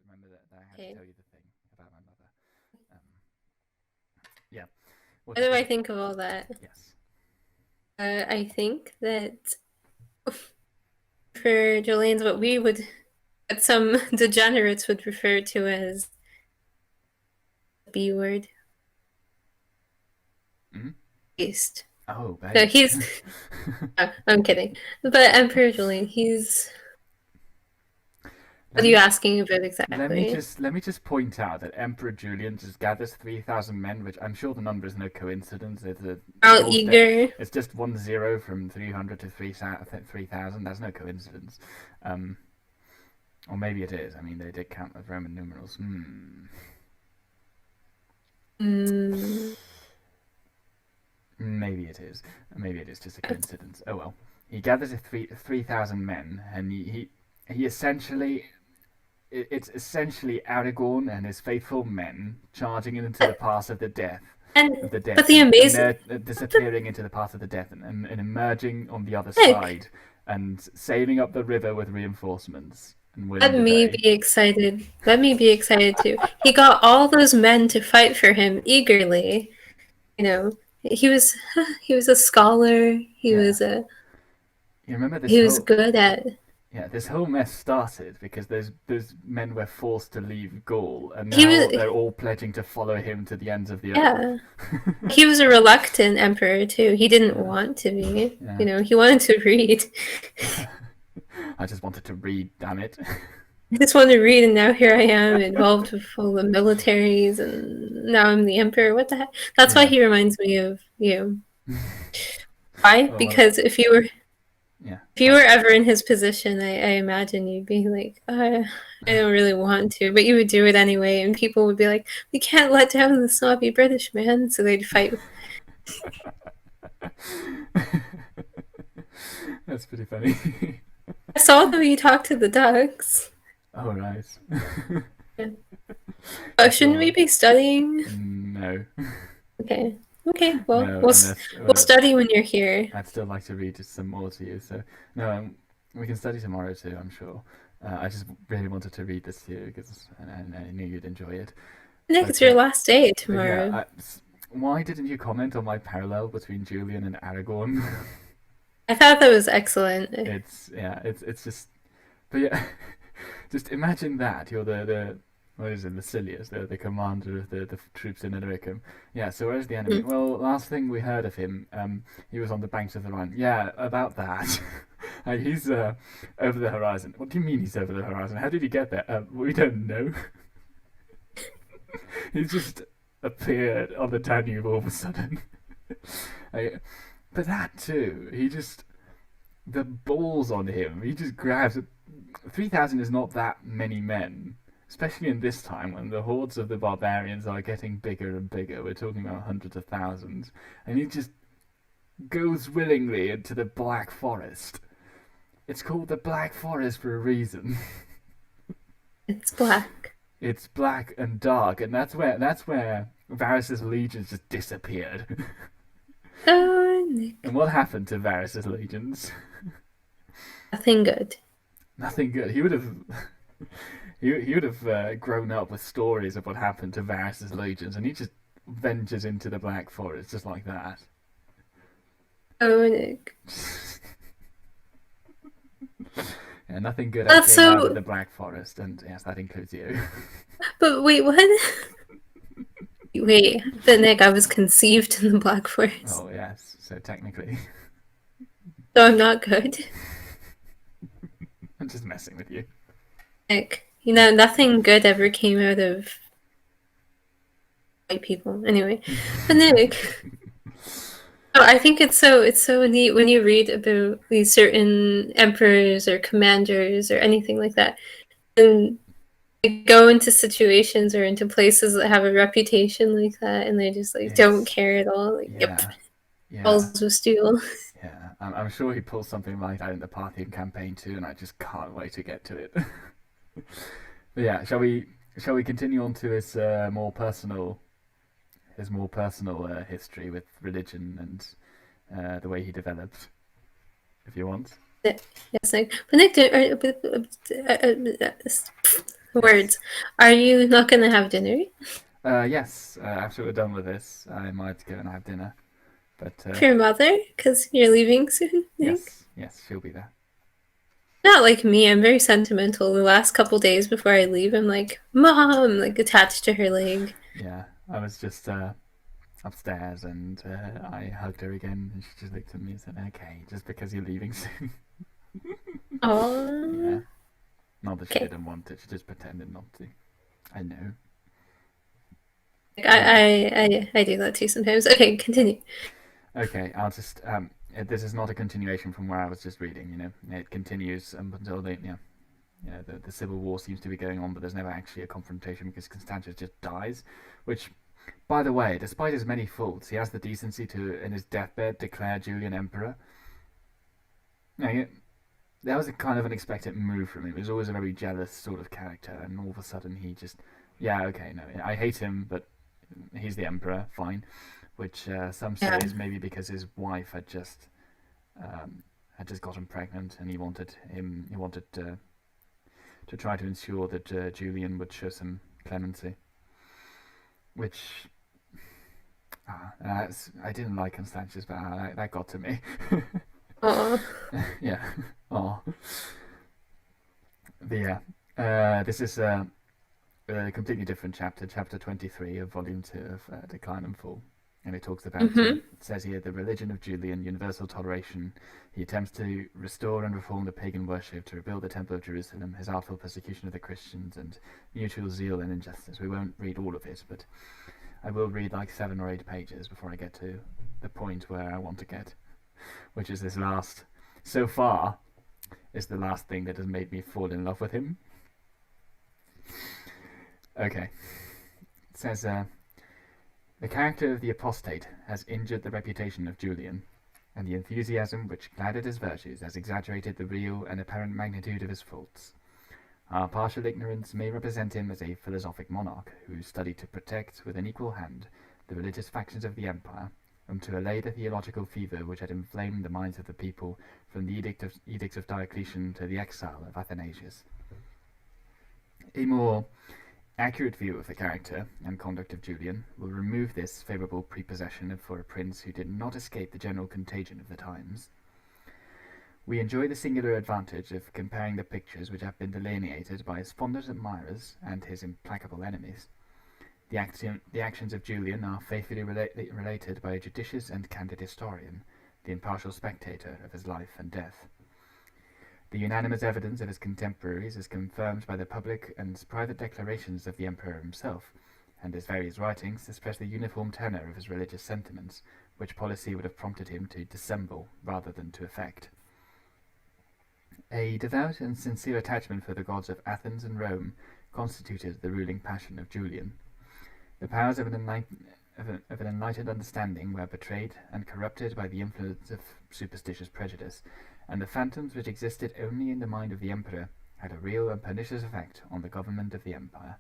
Remember that I had to tell you the thing about my mother. Yeah. What do I think of all that? Yes. I think that for Julian's, what some degenerates would refer to as the B word. Mm-hmm. Beast. Oh, babe. No, he's. I'm kidding. But Emperor Julian, he's. What are you asking about exactly? Let me just point out that Emperor Julian just gathers 3,000 men, which I'm sure the number is no coincidence. Eager. It's just 10 from 300 to 3,000. That's no coincidence. Or maybe it is. I mean, they did count with Roman numerals. Maybe it is. Maybe it is just a coincidence. Oh well. He gathers 3,000 men, and he essentially. It's essentially Aragorn and his faithful men charging into the pass of the death. But the amazing... And disappearing into the path of the death and emerging on the other side and sailing up the river with reinforcements. Let me be excited. Let me be excited too. He got all those men to fight for him eagerly. You know, he was a scholar. He was a... You remember this? He was good at... Yeah, this whole mess started because those men were forced to leave Gaul, and now they're all pledging to follow him to the ends of the earth. Yeah. He was a reluctant emperor, too. He didn't want to be. Yeah. You know, he wanted to read. I just wanted to read, damn it. I just wanted to read, and now here I am, involved with all the militaries, and now I'm the emperor. What the heck? That's why he reminds me of you. Why? Because if you were... Yeah. If you were ever in his position, I imagine you'd be like, I don't really want to, but you would do it anyway, and people would be like, we can't let down the snobby British man, so they'd fight. That's pretty funny. I saw the way you talked to the ducks. Oh, right. Yeah. Oh, shouldn't we be studying? No. Okay. Okay, well, no, we'll study when you're here. I'd still like to read just some more to you, so no, we can study tomorrow too, I'm sure. I just really wanted to read this to you because I knew you'd enjoy it. Nick, it's your last day tomorrow. Yeah, why didn't you comment on my parallel between Julian and Aragorn? I thought that was excellent. It's just, but yeah, just imagine that you're the what is it, Massilius, the commander of the troops in Illyricum. Yeah, so where's the enemy? Well, last thing we heard of him, he was on the banks of the Rhine. Yeah, about that. He's over the horizon. What do you mean he's over the horizon? How did he get there? We don't know. He just appeared on the Danube all of a sudden. But that too, the balls on him, he just grabs... 3,000 is not that many men. Especially in this time when the hordes of the barbarians are getting bigger and bigger. We're talking about hundreds of thousands. And he just goes willingly into the Black Forest. It's called the Black Forest for a reason. It's black. It's black and dark, and that's where Varys' legions just disappeared. Oh, Nick. And what happened to Varys' legions? Nothing good. Nothing good. He would have... He would have grown up with stories of what happened to Varys' legions, and he just ventures into the Black Forest just like that. Oh, Nick. Yeah, nothing good came out of the Black Forest, and yes, that includes you. But wait, what? Wait, but Nick, I was conceived in the Black Forest. Oh, yes, so technically. So I'm not good? I'm just messing with you. Nick. You know, nothing good ever came out of white people. Anyway, but Nick, oh, I think it's so neat when you read about these certain emperors or commanders or anything like that, and they go into situations or into places that have a reputation like that, and they just like don't care at all. Like, yep, balls with steel. Yeah, I'm sure he pulls something like that in the Parthian campaign too, and I just can't wait to get to it. But yeah, shall we continue on to his more personal history with religion and the way he developed, if you want? Yes, Nick. But Nick, words. Are you not going to have dinner? Yes. After we're done with this, I might go and have dinner. But for your mother, because you're leaving soon. Yes, she'll be there. Not like me. I'm very sentimental. The last couple days before I leave, I'm like, Mom, like attached to her leg. Yeah, I was just upstairs and I hugged her again, and she just looked at me and said, "Okay, just because you're leaving soon." Oh. Yeah. Not that she didn't want it; she just pretended not to. I know. I do that too sometimes. Okay, continue. Okay, I'll just this is not a continuation from where I was just reading. You know, it continues until the civil war seems to be going on, but there's never actually a confrontation because Constantius just dies. Which, by the way, despite his many faults, he has the decency to, in his deathbed, declare Julian emperor. Now, that was a kind of unexpected move from him. He was always a very jealous sort of character, and all of a sudden he just, I hate him, but he's the emperor, fine. Which some say is maybe because his wife had just gotten pregnant, and he wanted to try to ensure that Julian would show some clemency. Which I didn't like Constantius, but that got to me. Yeah. Oh. But yeah, this is a completely different chapter, chapter 23 of volume 2 of Decline and Fall. And it talks about, it says here, the religion of Julian, universal toleration. He attempts to restore and reform the pagan worship, to rebuild the Temple of Jerusalem, his artful persecution of the Christians, and mutual zeal and injustice. We won't read all of it, but I will read like 7 or 8 pages before I get to the point where I want to get, which is this last, so far, is the last thing that has made me fall in love with him. Okay. It says, the character of the apostate has injured the reputation of Julian, and the enthusiasm which clouded his virtues has exaggerated the real and apparent magnitude of his faults. Our partial ignorance may represent him as a philosophic monarch who studied to protect with an equal hand the religious factions of the empire, and to allay the theological fever which had inflamed the minds of the people from the edicts of Diocletian to the exile of Athanasius. A more accurate view of the character and conduct of Julian will remove this favourable prepossession for a prince who did not escape the general contagion of the times. We enjoy the singular advantage of comparing the pictures which have been delineated by his fondest admirers and his implacable enemies. The actions of Julian are faithfully related by a judicious and candid historian, the impartial spectator of his life and death. The unanimous evidence of his contemporaries is confirmed by the public and private declarations of the emperor himself, and his various writings express the uniform tenor of his religious sentiments, which policy would have prompted him to dissemble rather than to affect. A devout and sincere attachment for the gods of Athens and Rome constituted the ruling passion of Julian. The powers of an enlightened understanding were betrayed and corrupted by the influence of superstitious prejudice, and the phantoms which existed only in the mind of the emperor had a real and pernicious effect on the government of the empire.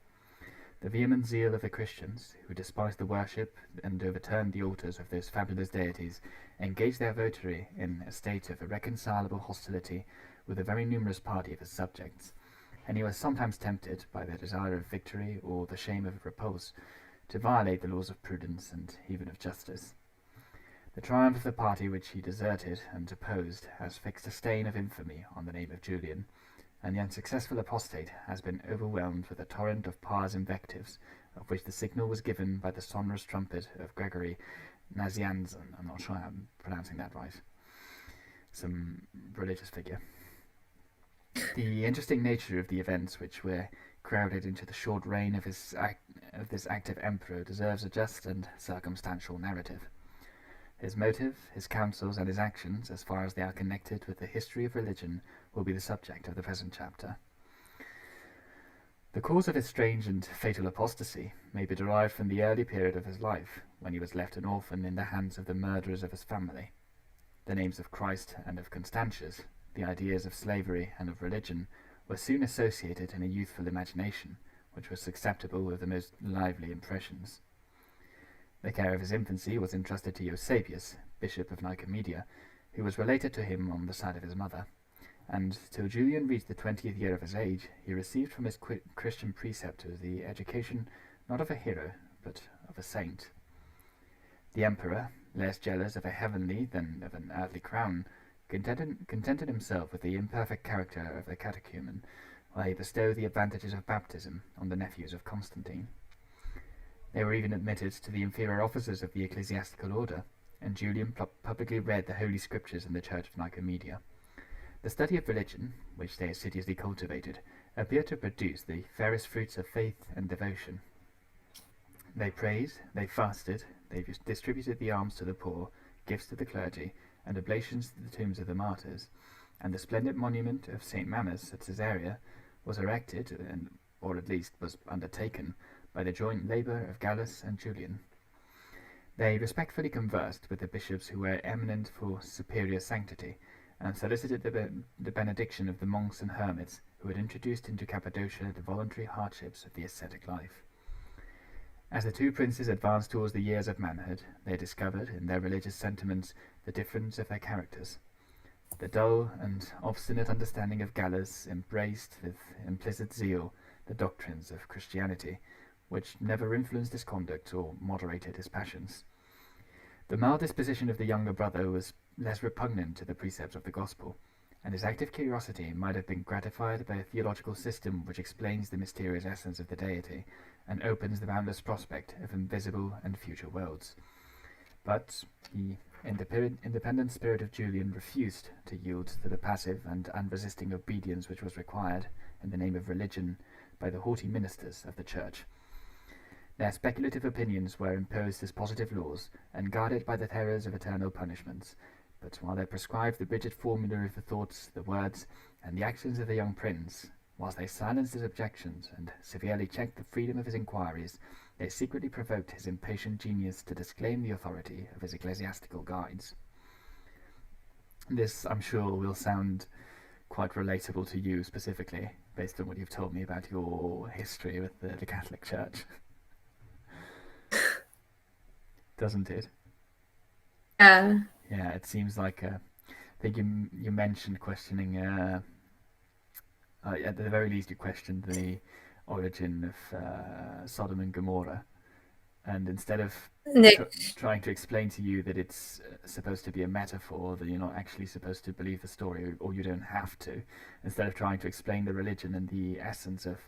The vehement zeal of the Christians, who despised the worship and overturned the altars of those fabulous deities, engaged their votary in a state of irreconcilable hostility with a very numerous party of his subjects, and he was sometimes tempted, by the desire of victory or the shame of repulse, to violate the laws of prudence and even of justice. The triumph of the party which he deserted and opposed has fixed a stain of infamy on the name of Julian, and the unsuccessful apostate has been overwhelmed with a torrent of pious invectives, of which the signal was given by the sonorous trumpet of Gregory Nazianzen. I'm not sure I'm pronouncing that right. Some religious figure. The interesting nature of the events which were crowded into the short reign of this active emperor deserves a just and circumstantial narrative. His motive, his counsels, and his actions, as far as they are connected with the history of religion, will be the subject of the present chapter. The cause of his strange and fatal apostasy may be derived from the early period of his life, when he was left an orphan in the hands of the murderers of his family. The names of Christ and of Constantius, the ideas of slavery and of religion, were soon associated in a youthful imagination, which was susceptible of the most lively impressions. The care of his infancy was entrusted to Eusebius, Bishop of Nicomedia, who was related to him on the side of his mother, and till Julian reached the 20th year of his age, he received from his Christian preceptors the education not of a hero, but of a saint. The emperor, less jealous of a heavenly than of an earthly crown, contented himself with the imperfect character of the catechumen, while he bestowed the advantages of baptism on the nephews of Constantine. They were even admitted to the inferior officers of the ecclesiastical order, and Julian publicly read the Holy Scriptures in the Church of Nicomedia. The study of religion, which they assiduously cultivated, appeared to produce the fairest fruits of faith and devotion. They prayed, they fasted, they distributed the alms to the poor, gifts to the clergy, and oblations to the tombs of the martyrs, and the splendid monument of St. Mammers at Caesarea was erected, or at least was undertaken, by the joint labour of Gallus and Julian. They respectfully conversed with the bishops who were eminent for superior sanctity, and solicited the benediction of the monks and hermits who had introduced into Cappadocia the voluntary hardships of the ascetic life. As the two princes advanced towards the years of manhood, they discovered, in their religious sentiments, the difference of their characters. The dull and obstinate understanding of Gallus embraced with implicit zeal the doctrines of Christianity, which never influenced his conduct or moderated his passions. The mild disposition of the younger brother was less repugnant to the precepts of the gospel, and his active curiosity might have been gratified by a theological system which explains the mysterious essence of the deity and opens the boundless prospect of invisible and future worlds. But the independent spirit of Julian refused to yield to the passive and unresisting obedience which was required in the name of religion by the haughty ministers of the Church. Their speculative opinions were imposed as positive laws and guarded by the terrors of eternal punishments, but while they prescribed the rigid formula of the thoughts, the words, and the actions of the young prince, whilst they silenced his objections and severely checked the freedom of his inquiries, they secretly provoked his impatient genius to disclaim the authority of his ecclesiastical guides. This, I'm sure, will sound quite relatable to you specifically, based on what you've told me about your history with the Catholic Church. Doesn't it? Yeah. Yeah, it seems like I think you mentioned questioning. At the very least, you questioned the origin of Sodom and Gomorrah, and instead of trying to explain to you that it's supposed to be a metaphor, that you're not actually supposed to believe the story, or you don't have to, instead of trying to explain the religion and the essence of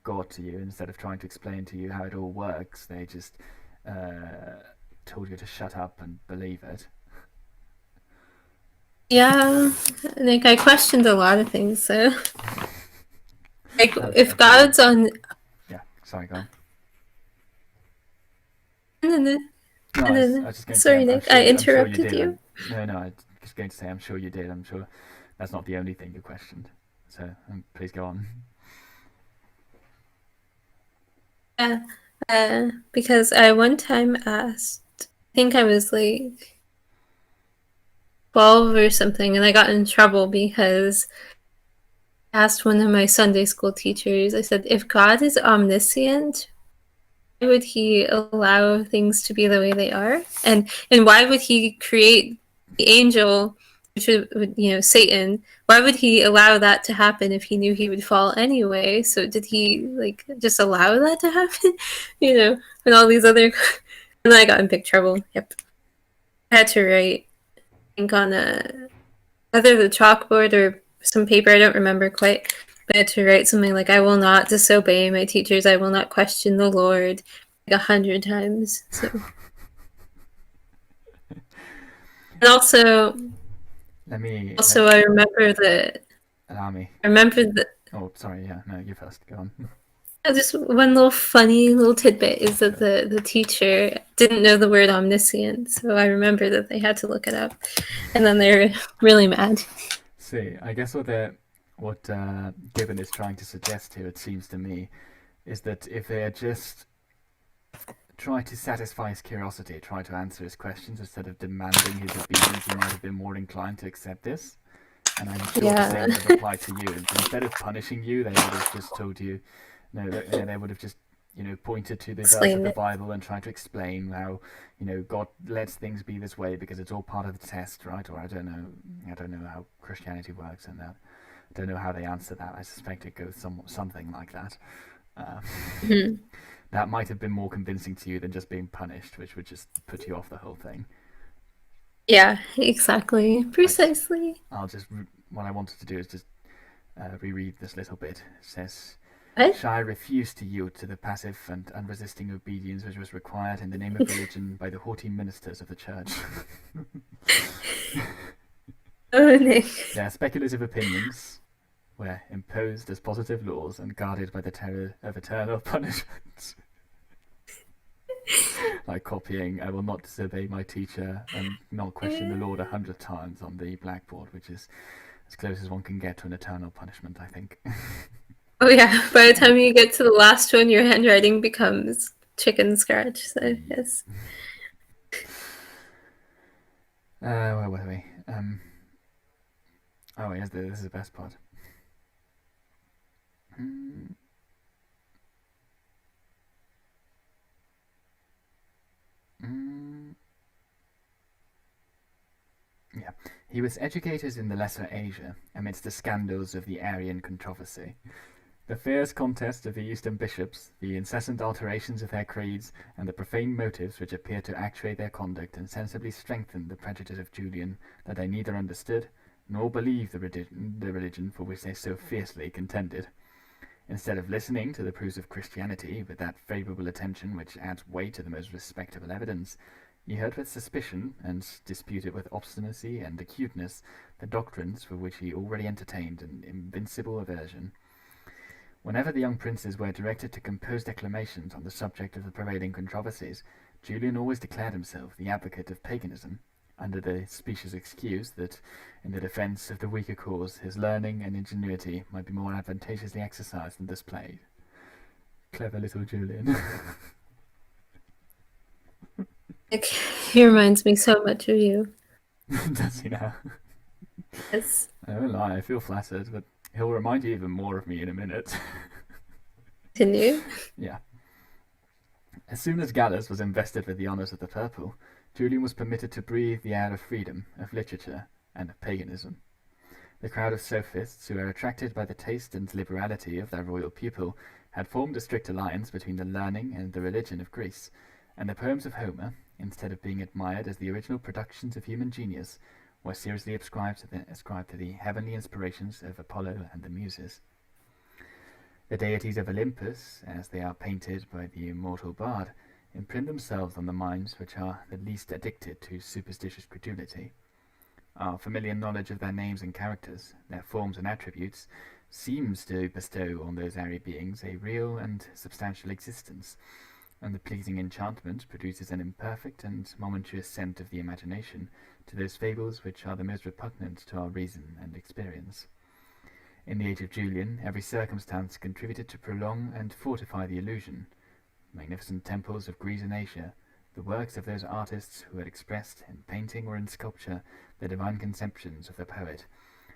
God to you, instead of trying to explain to you how it all works, they just told you to shut up and believe it. Yeah, like I questioned a lot of things, so like if God's on. Yeah, sorry, go on. No, I was just going to sorry, say, Nick, I interrupted you. No, I was just going to say, I'm sure you did. I'm sure that's not the only thing you questioned. So please go on. Because I one time asked, I think I was like 12 or something, and I got in trouble because I asked one of my Sunday school teachers, I said, if God is omniscient, why would he allow things to be the way they are? And why would he create the angel, which would, Satan, why would he allow that to happen if he knew he would fall anyway? So did he like just allow that to happen? And all these other, and I got in big trouble. Yep. I had to write, I think on either the chalkboard or some paper, I don't remember quite, but I had to write something like, I will not disobey my teachers, I will not question the Lord, like 100 times. So. And also, I remember that. Allow me. I remember that. Oh, sorry. Yeah, no, you first. Go on. Just one little funny little tidbit is that the teacher didn't know the word omniscient, so I remember that they had to look it up, and then they're really mad. See, I guess what Gibbon is trying to suggest here, it seems to me, is that if they had just tried to satisfy his curiosity, tried to answer his questions instead of demanding his obedience, he might have been more inclined to accept this. And I'm sure the same would have applied to you. Instead of punishing you, they would have just told you, no, they would have just, pointed to the verse of the Bible and tried to explain how, God lets things be this way because it's all part of the test, right? Or I don't know how Christianity works, and that. I don't know how they answer that. I suspect it goes something like that. That might have been more convincing to you than just being punished, which would just put you off the whole thing. Yeah, exactly. Precisely. What I wanted to do is just reread this little bit. It says, What? Shai refused to yield to the passive and unresisting obedience which was required in the name of religion by the haughty ministers of the church. Oh, Nick. Their speculative opinions were imposed as positive laws and guarded by the terror of eternal punishment. Like copying, I will not disobey my teacher and not question the Lord 100 times on the blackboard, which is as close as one can get to an eternal punishment, I think. Oh yeah, by the time you get to the last one, your handwriting becomes chicken scratch, so yes. Where were we? Yes, this is the best part. Yeah. He was educated in the Lesser Asia amidst the scandals of the Arian controversy. The fierce contest of the Eastern bishops, the incessant alterations of their creeds, and the profane motives which appeared to actuate their conduct insensibly strengthened the prejudice of Julian that they neither understood nor believed the religion for which they so fiercely contended. Instead of listening to the proofs of Christianity with that favourable attention which adds weight to the most respectable evidence, he heard with suspicion, and disputed with obstinacy and acuteness, the doctrines for which he already entertained an invincible aversion. Whenever the young princes were directed to compose declamations on the subject of the prevailing controversies, Julian always declared himself the advocate of paganism, under the specious excuse that, in the defence of the weaker cause, his learning and ingenuity might be more advantageously exercised and displayed. Clever little Julian. He reminds me so much of you. Does he now? Yes. I won't lie, I feel flattered, but he'll remind you even more of me in a minute. Continue. Yeah. As soon as Gallus was invested with the honours of the purple, Julian was permitted to breathe the air of freedom, of literature, and of paganism. The crowd of sophists who were attracted by the taste and liberality of their royal pupil had formed a strict alliance between the learning and the religion of Greece, and the poems of Homer, instead of being admired as the original productions of human genius, were seriously ascribed to the heavenly inspirations of Apollo and the Muses. The deities of Olympus, as they are painted by the immortal bard, imprint themselves on the minds which are the least addicted to superstitious credulity. Our familiar knowledge of their names and characters, their forms and attributes, seems to bestow on those airy beings a real and substantial existence, and the pleasing enchantment produces an imperfect and momentary ascent of the imagination to those fables which are the most repugnant to our reason and experience. In the age of Julian, every circumstance contributed to prolong and fortify the illusion. Magnificent temples of Greece and Asia, the works of those artists who had expressed, in painting or in sculpture, the divine conceptions of the poet,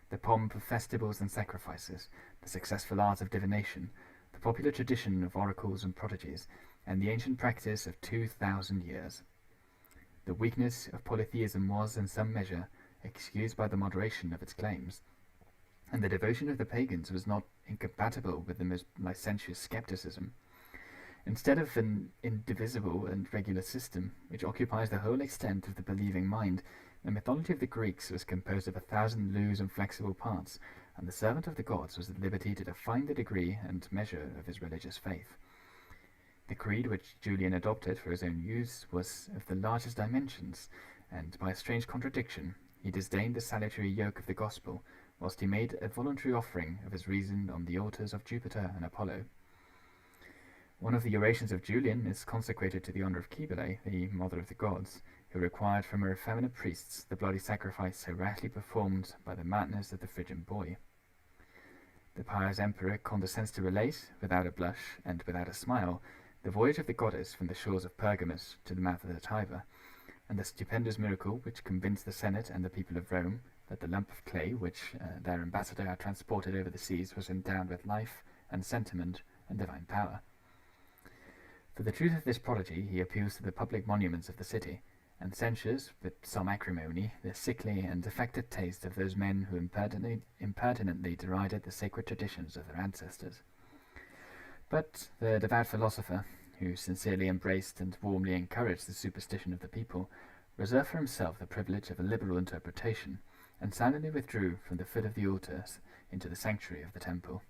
the pomp of festivals and sacrifices, the successful art of divination, the popular tradition of oracles and prodigies, and the ancient practice of 2,000 years. The weakness of polytheism was, in some measure, excused by the moderation of its claims, and the devotion of the pagans was not incompatible with the most licentious scepticism. Instead of an indivisible and regular system, which occupies the whole extent of the believing mind, the mythology of the Greeks was composed of 1,000 loose and flexible parts, and the servant of the gods was at liberty to define the degree and measure of his religious faith. The creed which Julian adopted for his own use was of the largest dimensions, and by a strange contradiction, he disdained the salutary yoke of the gospel, whilst he made a voluntary offering of his reason on the altars of Jupiter and Apollo. One of the orations of Julian is consecrated to the honour of Cybele, the mother of the gods, who required from her effeminate priests the bloody sacrifice so rashly performed by the madness of the Phrygian boy. The pious emperor condescends to relate, without a blush and without a smile, the voyage of the goddess from the shores of Pergamus to the mouth of the Tiber, and the stupendous miracle which convinced the Senate and the people of Rome that the lump of clay which their ambassador had transported over the seas was endowed with life and sentiment and divine power. For the truth of this prodigy he appeals to the public monuments of the city, and censures, with some acrimony, the sickly and affected taste of those men who impertinently derided the sacred traditions of their ancestors. But the devout philosopher, who sincerely embraced and warmly encouraged the superstition of the people, reserved for himself the privilege of a liberal interpretation, and silently withdrew from the foot of the altars into the sanctuary of the temple.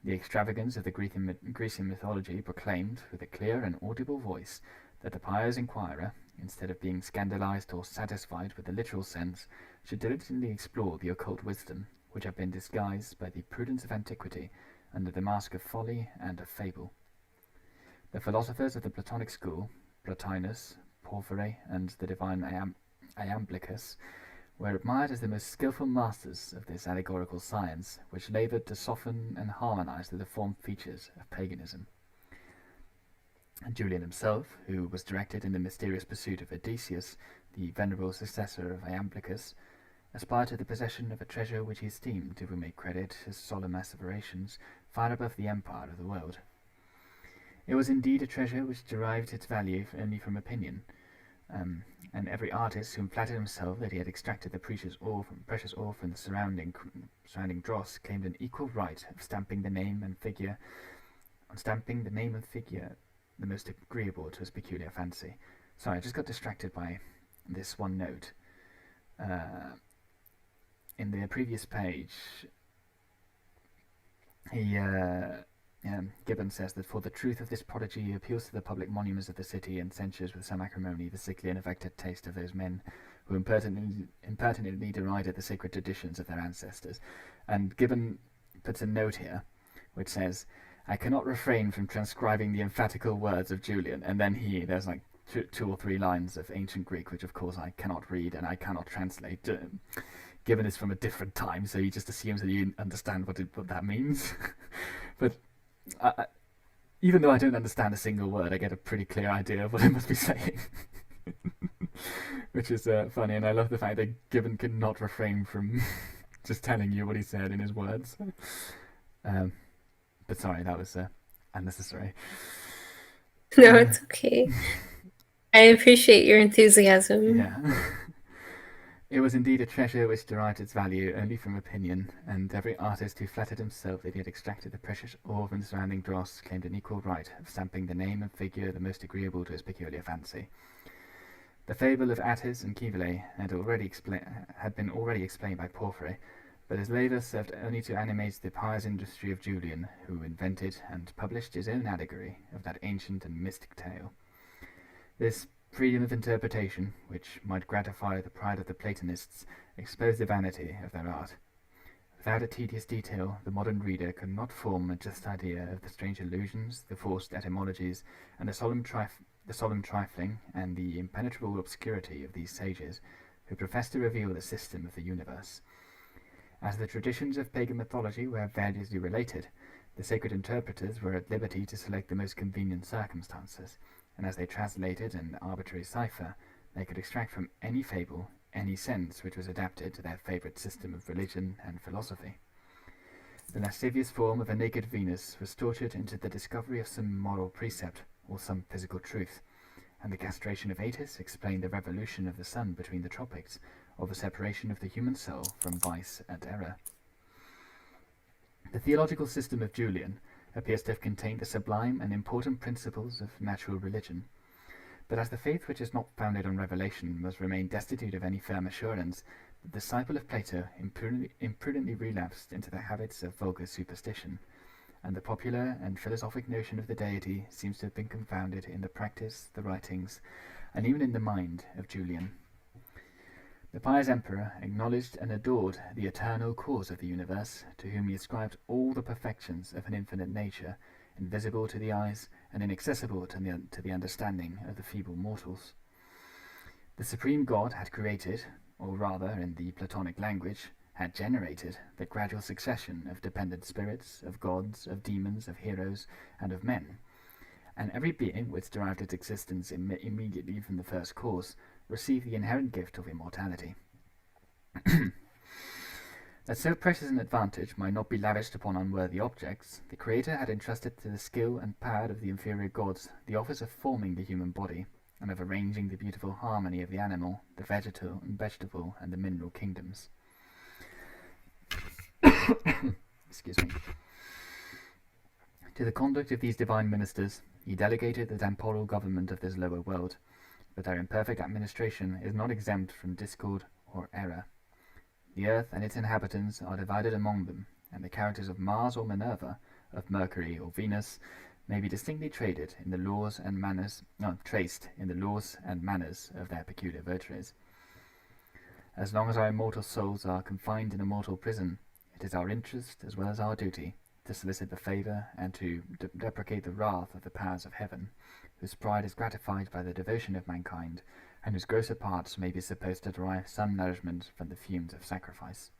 The extravagance of the Grecian mythology proclaimed, with a clear and audible voice, that the pious inquirer, instead of being scandalized or satisfied with the literal sense, should diligently explore the occult wisdom which had been disguised by the prudence of antiquity under the mask of folly and of fable. The philosophers of the Platonic school, Plotinus, Porphyry, and the divine Iamblichus, were admired as the most skilful masters of this allegorical science, which laboured to soften and harmonize the deformed features of paganism. Julian himself, who was directed in the mysterious pursuit of Odysseus, the venerable successor of Iamblichus, aspired to the possession of a treasure which he esteemed, if we may credit his solemn asseverations, far above the empire of the world. It was indeed a treasure which derived its value only from opinion, and every artist who flattered himself that he had extracted the precious ore from the surrounding dross claimed an equal right of stamping the name and figure the most agreeable to his peculiar fancy. Sorry, I just got distracted by this one note. In the previous page, Gibbon says that for the truth of this prodigy he appeals to the public monuments of the city and censures with some acrimony the sickly and affected taste of those men who impertinently derided the sacred traditions of their ancestors. And Gibbon puts a note here which says, "I cannot refrain from transcribing the emphatical words of Julian," and then there's like two or three lines of ancient Greek, which of course I cannot read and I cannot translate. Gibbon is from a different time, so he just assumes that you understand what that means. But even though I don't understand a single word, I get a pretty clear idea of what it must be saying. Which is funny, and I love the fact that Gibbon could not refrain from just telling you what he said in his words. But sorry, that was unnecessary. No, it's okay. I appreciate your enthusiasm. Yeah. It was indeed a treasure which derived its value only from opinion, and every artist who flattered himself that he had extracted the precious ore from the surrounding dross claimed an equal right of stamping the name and figure the most agreeable to his peculiar fancy. The fable of Attis and Cybele had been already explained by Porphyry, but his labour served only to animate the pious industry of Julian, who invented and published his own allegory of that ancient and mystic tale. This freedom of interpretation, which might gratify the pride of the Platonists, exposed the vanity of their art. Without a tedious detail, the modern reader could not form a just idea of the strange allusions, the forced etymologies, and the solemn trifling and the impenetrable obscurity of these sages, who professed to reveal the system of the universe. As the traditions of pagan mythology were variously related, the sacred interpreters were at liberty to select the most convenient circumstances, and as they translated an arbitrary cipher, they could extract from any fable any sense which was adapted to their favourite system of religion and philosophy. The lascivious form of a naked Venus was tortured into the discovery of some moral precept or some physical truth, and the castration of Attis explained the revolution of the sun between the tropics, or the separation of the human soul from vice and error. The theological system of Julian appears to have contained the sublime and important principles of natural religion. But as the faith which is not founded on revelation must remain destitute of any firm assurance, the disciple of Plato imprudently relapsed into the habits of vulgar superstition, and the popular and philosophic notion of the deity seems to have been confounded in the practice, the writings, and even in the mind of Julian. The pious emperor acknowledged and adored the eternal cause of the universe, to whom he ascribed all the perfections of an infinite nature, invisible to the eyes and inaccessible to the understanding of the feeble mortals. The supreme God had created, or rather, in the Platonic language, had generated the gradual succession of dependent spirits, of gods, of demons, of heroes, and of men, and every being which derived its existence immediately from the first cause received the inherent gift of immortality. That so precious an advantage might not be lavished upon unworthy objects, the Creator had entrusted to the skill and power of the inferior gods the office of forming the human body, and of arranging the beautiful harmony of the animal, the vegetable, and the mineral kingdoms. Excuse me. To the conduct of these divine ministers, he delegated the temporal government of this lower world, but their imperfect administration is not exempt from discord or error. The earth and its inhabitants are divided among them, and the characters of Mars or Minerva, of Mercury or Venus, may be distinctly traced in the laws and manners of their peculiar votaries. As long as our immortal souls are confined in a mortal prison, it is our interest as well as our duty to solicit the favour and to deprecate the wrath of the powers of heaven, whose pride is gratified by the devotion of mankind, and whose grosser parts may be supposed to derive some nourishment from the fumes of sacrifice.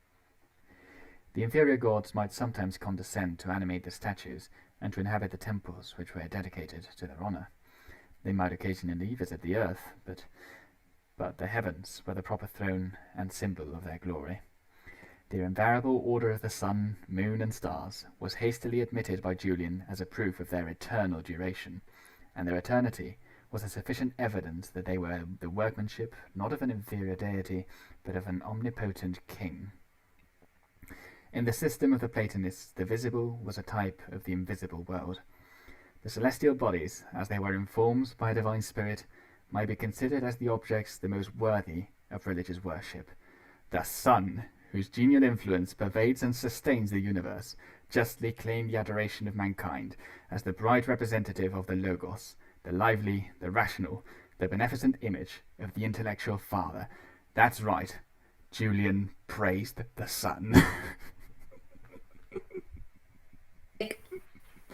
The inferior gods might sometimes condescend to animate the statues and to inhabit the temples which were dedicated to their honour. They might occasionally visit the earth, but the heavens were the proper throne and symbol of their glory. The invariable order of the sun, moon, and stars was hastily admitted by Julian as a proof of their eternal duration, and their eternity was a sufficient evidence that they were the workmanship not of an inferior deity, but of an omnipotent king. In the system of the Platonists, the visible was a type of the invisible world. The celestial bodies, as they were informed by a divine spirit, might be considered as the objects the most worthy of religious worship. The sun, whose genial influence pervades and sustains the universe, justly claimed the adoration of mankind as the bright representative of the Logos, the lively, the rational, the beneficent image of the intellectual Father. That's right, Julian praised the sun.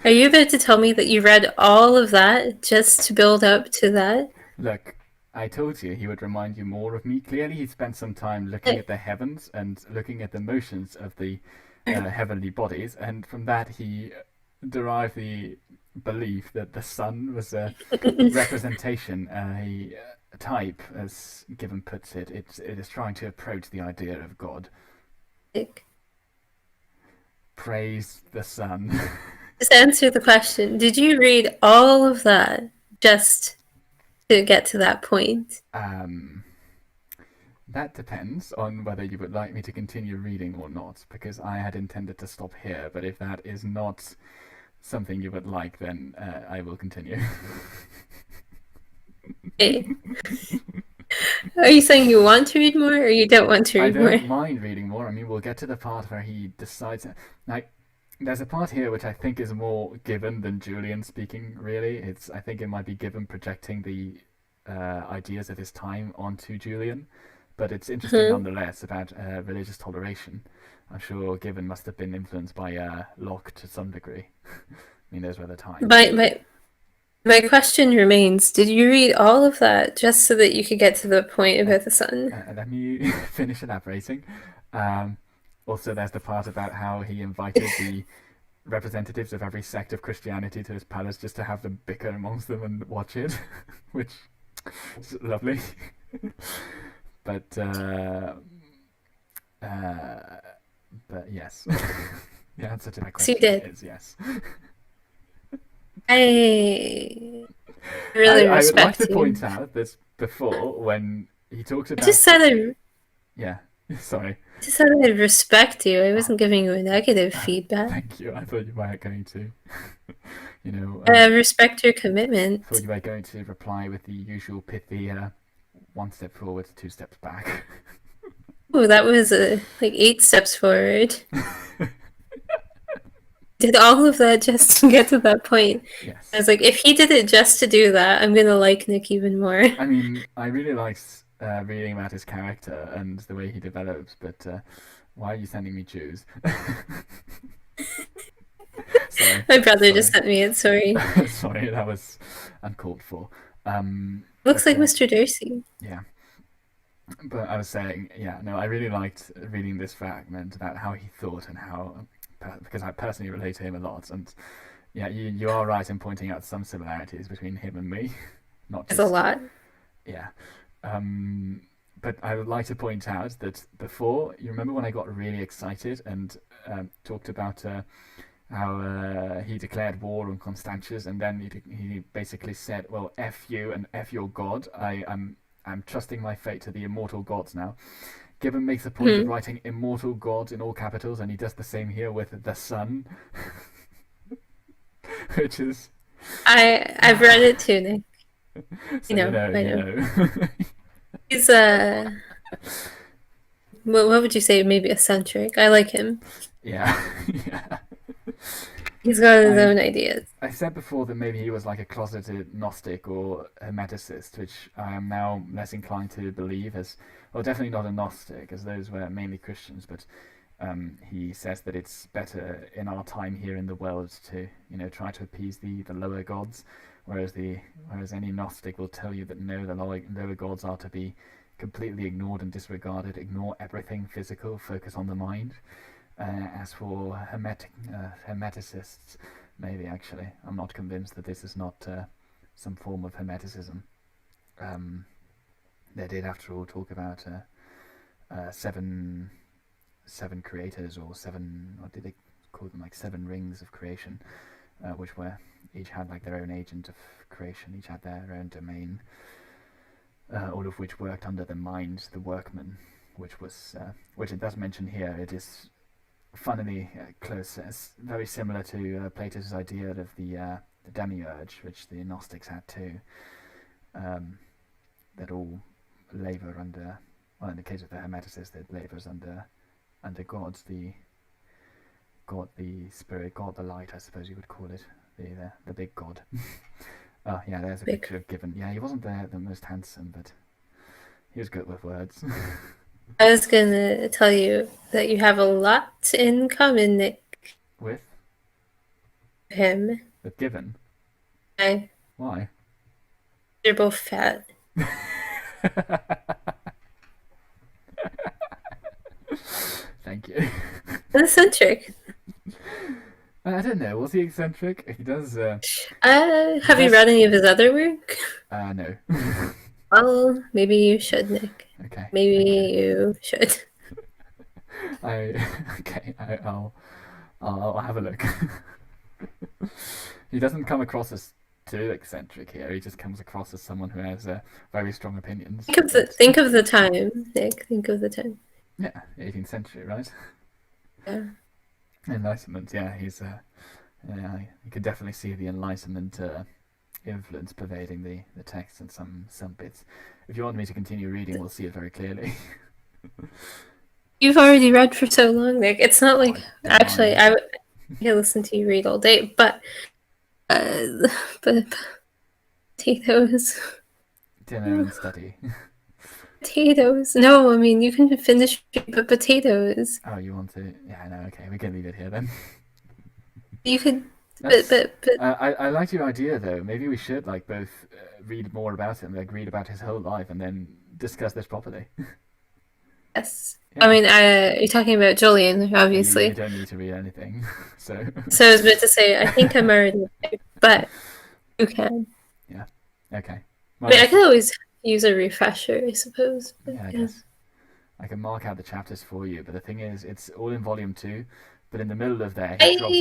Are you about to tell me that you read all of that just to build up to that? Look, I told you he would remind you more of me. Clearly he spent some time looking at the heavens and looking at the motions of the heavenly bodies, and from that he derived the belief that the sun was a representation, a type, as Gibbon puts it. It is trying to approach the idea of God. Praise the sun. Just answer the question. Did you read all of that just to get to that point? That depends on whether you would like me to continue reading or not, because I had intended to stop here, but if that is not something you would like, then I will continue. Okay. Are you saying you want to read more, or you don't want to read more? I don't mind reading more. I mean, we'll get to the part where he decides. Like, there's a part here which I think is more Gibbon than Julian speaking, really. I think it might be Gibbon projecting the ideas of his time onto Julian, but it's interesting nonetheless about religious toleration. I'm sure Gibbon must have been influenced by Locke to some degree. I mean, those were the times. My question remains, did you read all of that just so that you could get to the point about the sun? Let me finish elaborating. Also, there's the part about how he invited the representatives of every sect of Christianity to his palace just to have them bicker amongst them and watch it, which is lovely. But yes, the answer to that question is yes. I really respect I would like to you. point out this before when he talks about. I just said Yeah, sorry. I just said I respect you. I wasn't giving you a negative feedback. Thank you. I thought you were going to, respect your commitment. I thought you were going to reply with the usual pithy, one step forward, 2 steps back. Oh, that was like 8 steps forward. Did all of that just to get to that point. Yes. I was like, if he did it just to do that, I'm gonna like Nick even more. I mean, I really liked reading about his character and the way he develops, but why are you sending me Jews? Sorry. My brother just sent me it. Sorry. Sorry, that was uncalled for. Looks like Okay. Mr. Darcy. Yeah. But I was saying, yeah, no, I really liked reading this fragment about how he thought and how, because I personally relate to him a lot. And yeah, you are right in pointing out some similarities between him and me. Not There's a just, lot. yeah. But I would like to point out that before, you remember when I got really excited and talked about how he declared war on Constantius, and then he basically said, "Well, f you and f your god. I'm trusting my fate to the immortal gods now." Gibbon makes a point of writing "immortal gods" in all capitals, and he does the same here with the sun, which is. I've read it too, Nick. So I know. know. He's what would you say? Maybe eccentric. I like him. Yeah, yeah. He's got his own ideas. I said before that maybe he was like a closeted Gnostic or Hermeticist, which I am now less inclined to believe as, well, definitely not a Gnostic, as those were mainly Christians, but he says that it's better in our time here in the world to, try to appease the lower gods, whereas any Gnostic will tell you that no, the lower gods are to be completely ignored and disregarded, ignore everything physical, focus on the mind. As for Hermeticists, maybe actually, I'm not convinced that this is not some form of Hermeticism. They did, after all, talk about seven creators, or seven, what did they call them, like 7 rings of creation, which were each had like their own agent of creation, each had their own domain, all of which worked under the mind, the workman, which it does mention here. It is funnily close, very similar to Plato's idea of the demiurge, which the Gnostics had too, that all labour under, well, in the case of the Hermeticists, it labours under gods, the spirit, God the light, I suppose you would call it, the big god. Oh yeah, there's a picture of Gibbon. Yeah, he wasn't the most handsome, but he was good with words. I was gonna tell you that you have a lot in common, Nick. With him. With Gibbon? Why? They're both fat. Thank you. Eccentric. I don't know. Was he eccentric? He does. Have you read any of his other work? No. Well, maybe you should, Nick. Okay. Maybe you should. I'll have a look. He doesn't come across as too eccentric here. He just comes across as someone who has very strong opinions. Think of the time, Nick. Think of the time. Yeah, 18th century, right? Yeah. Enlightenment. Yeah, he's. Yeah, you could definitely see the Enlightenment influence pervading the text and some bits. If you want me to continue reading, we'll see it very clearly. You've already read for so long, Nick. It's not like actually I could listen to you read all day, but potatoes. Dinner and study. Potatoes. No, I mean you can finish, but potatoes. Oh, you want to? Yeah, no. Okay, we can leave it here then. You could. I liked your idea though. Maybe we should both read more about him, read about his whole life, and then discuss this properly. Yes. Yeah. I mean, you're talking about Julian, obviously. You don't need to read anything, so. So I was about to say, I think I'm already there, but you can. Yeah. Okay. Well, I mean, I could always use a refresher, I suppose. Yeah, I guess. I can mark out the chapters for you, but the thing is, it's all in volume 2. But in the middle of there, he drops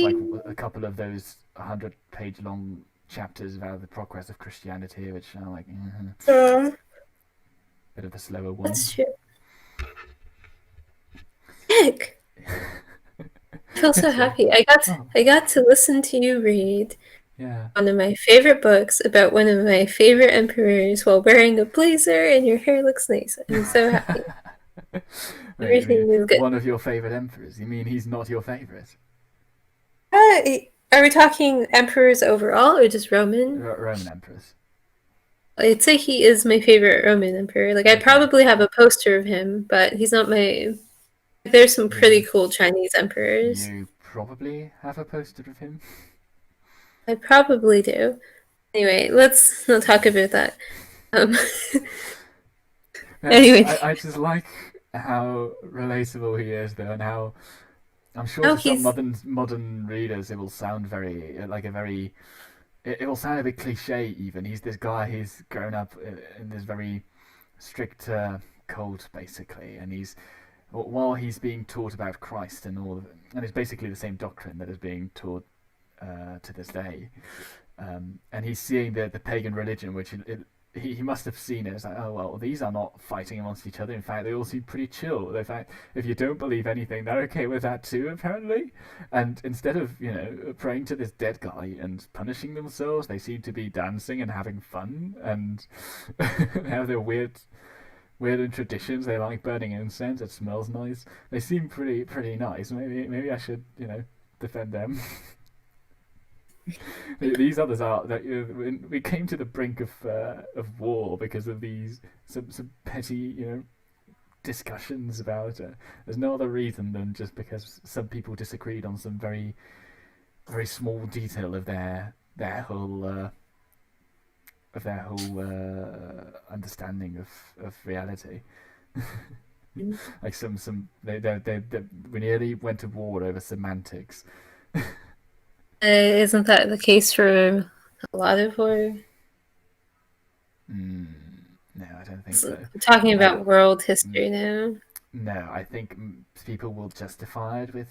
a couple of those 100-page long chapters about the progress of Christianity, which are bit of a slower one. That's true. Nick, I feel so happy. I got to listen to you read one of my favorite books about one of my favorite emperors while wearing a blazer, and your hair looks nice. I'm so happy. Everything is good. One of your favorite emperors? You mean he's not your favorite? Are we talking emperors overall or just Roman? Roman emperors. I'd say he is my favorite Roman emperor. I probably have a poster of him, but he's not my. There's some pretty cool Chinese emperors. You probably have a poster of him. I probably do. Anyway, let's not talk about that. Um, anyway, I just like how relatable he is, though, and how I'm sure oh, to some he's modern readers it will sound very like a very it will sound a bit cliche. Even he's this guy. He's grown up in this very strict cult, basically, and he's while he's being taught about Christ and all, and it's basically the same doctrine that is being taught to this day. And he's seeing the pagan religion, which he must have seen it as like, oh well, these are not fighting amongst each other. In fact, they all seem pretty chill. In fact, if you don't believe anything, they're okay with that too, apparently. And instead of praying to this dead guy and punishing themselves, they seem to be dancing and having fun, and they have their weird traditions. They like burning incense. It smells nice. They seem pretty nice. Maybe I should defend them. These others are that we came to the brink of war because of these some petty discussions about it. There's no other reason than just because some people disagreed on some very small detail of their whole understanding of reality. Like they we nearly went to war over semantics. isn't that the case for a lot of horror? No, I don't think so. Talking I, about world history now. no, I think people will justify it with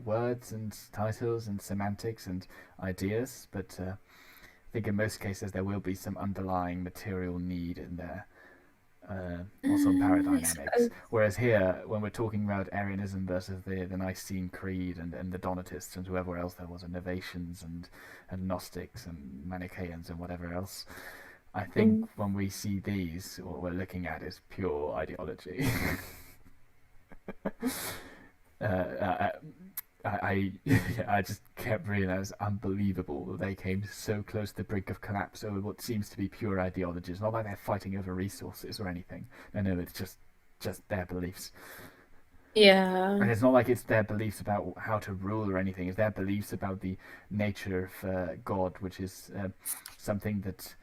words and titles and semantics and ideas, but I think in most cases there will be some underlying material need in there, or some paradynamics. Whereas here, when we're talking about Arianism versus the Nicene Creed and the Donatists and whoever else there was, and Novatians and Gnostics and Manichaeans and whatever else, I think when we see these, what we're looking at is pure ideology. uh, I just kept realizing it's unbelievable that they came so close to the brink of collapse over what seems to be pure ideology. It's not like they're fighting over resources or anything. No, it's just their beliefs. Yeah. And it's not like it's their beliefs about how to rule or anything. It's their beliefs about the nature of God, which is something that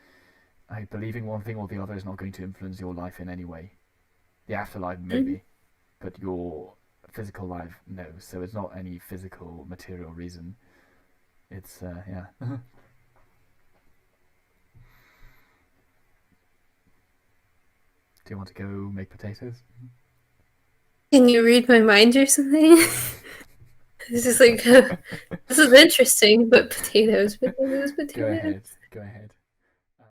believing one thing or the other is not going to influence your life in any way. The afterlife, maybe, but your physical life, no. So it's not any physical, material reason. It's, yeah. Do you want to go make potatoes? Can you read my mind or something? It's just like, this is interesting, but potatoes. Go ahead.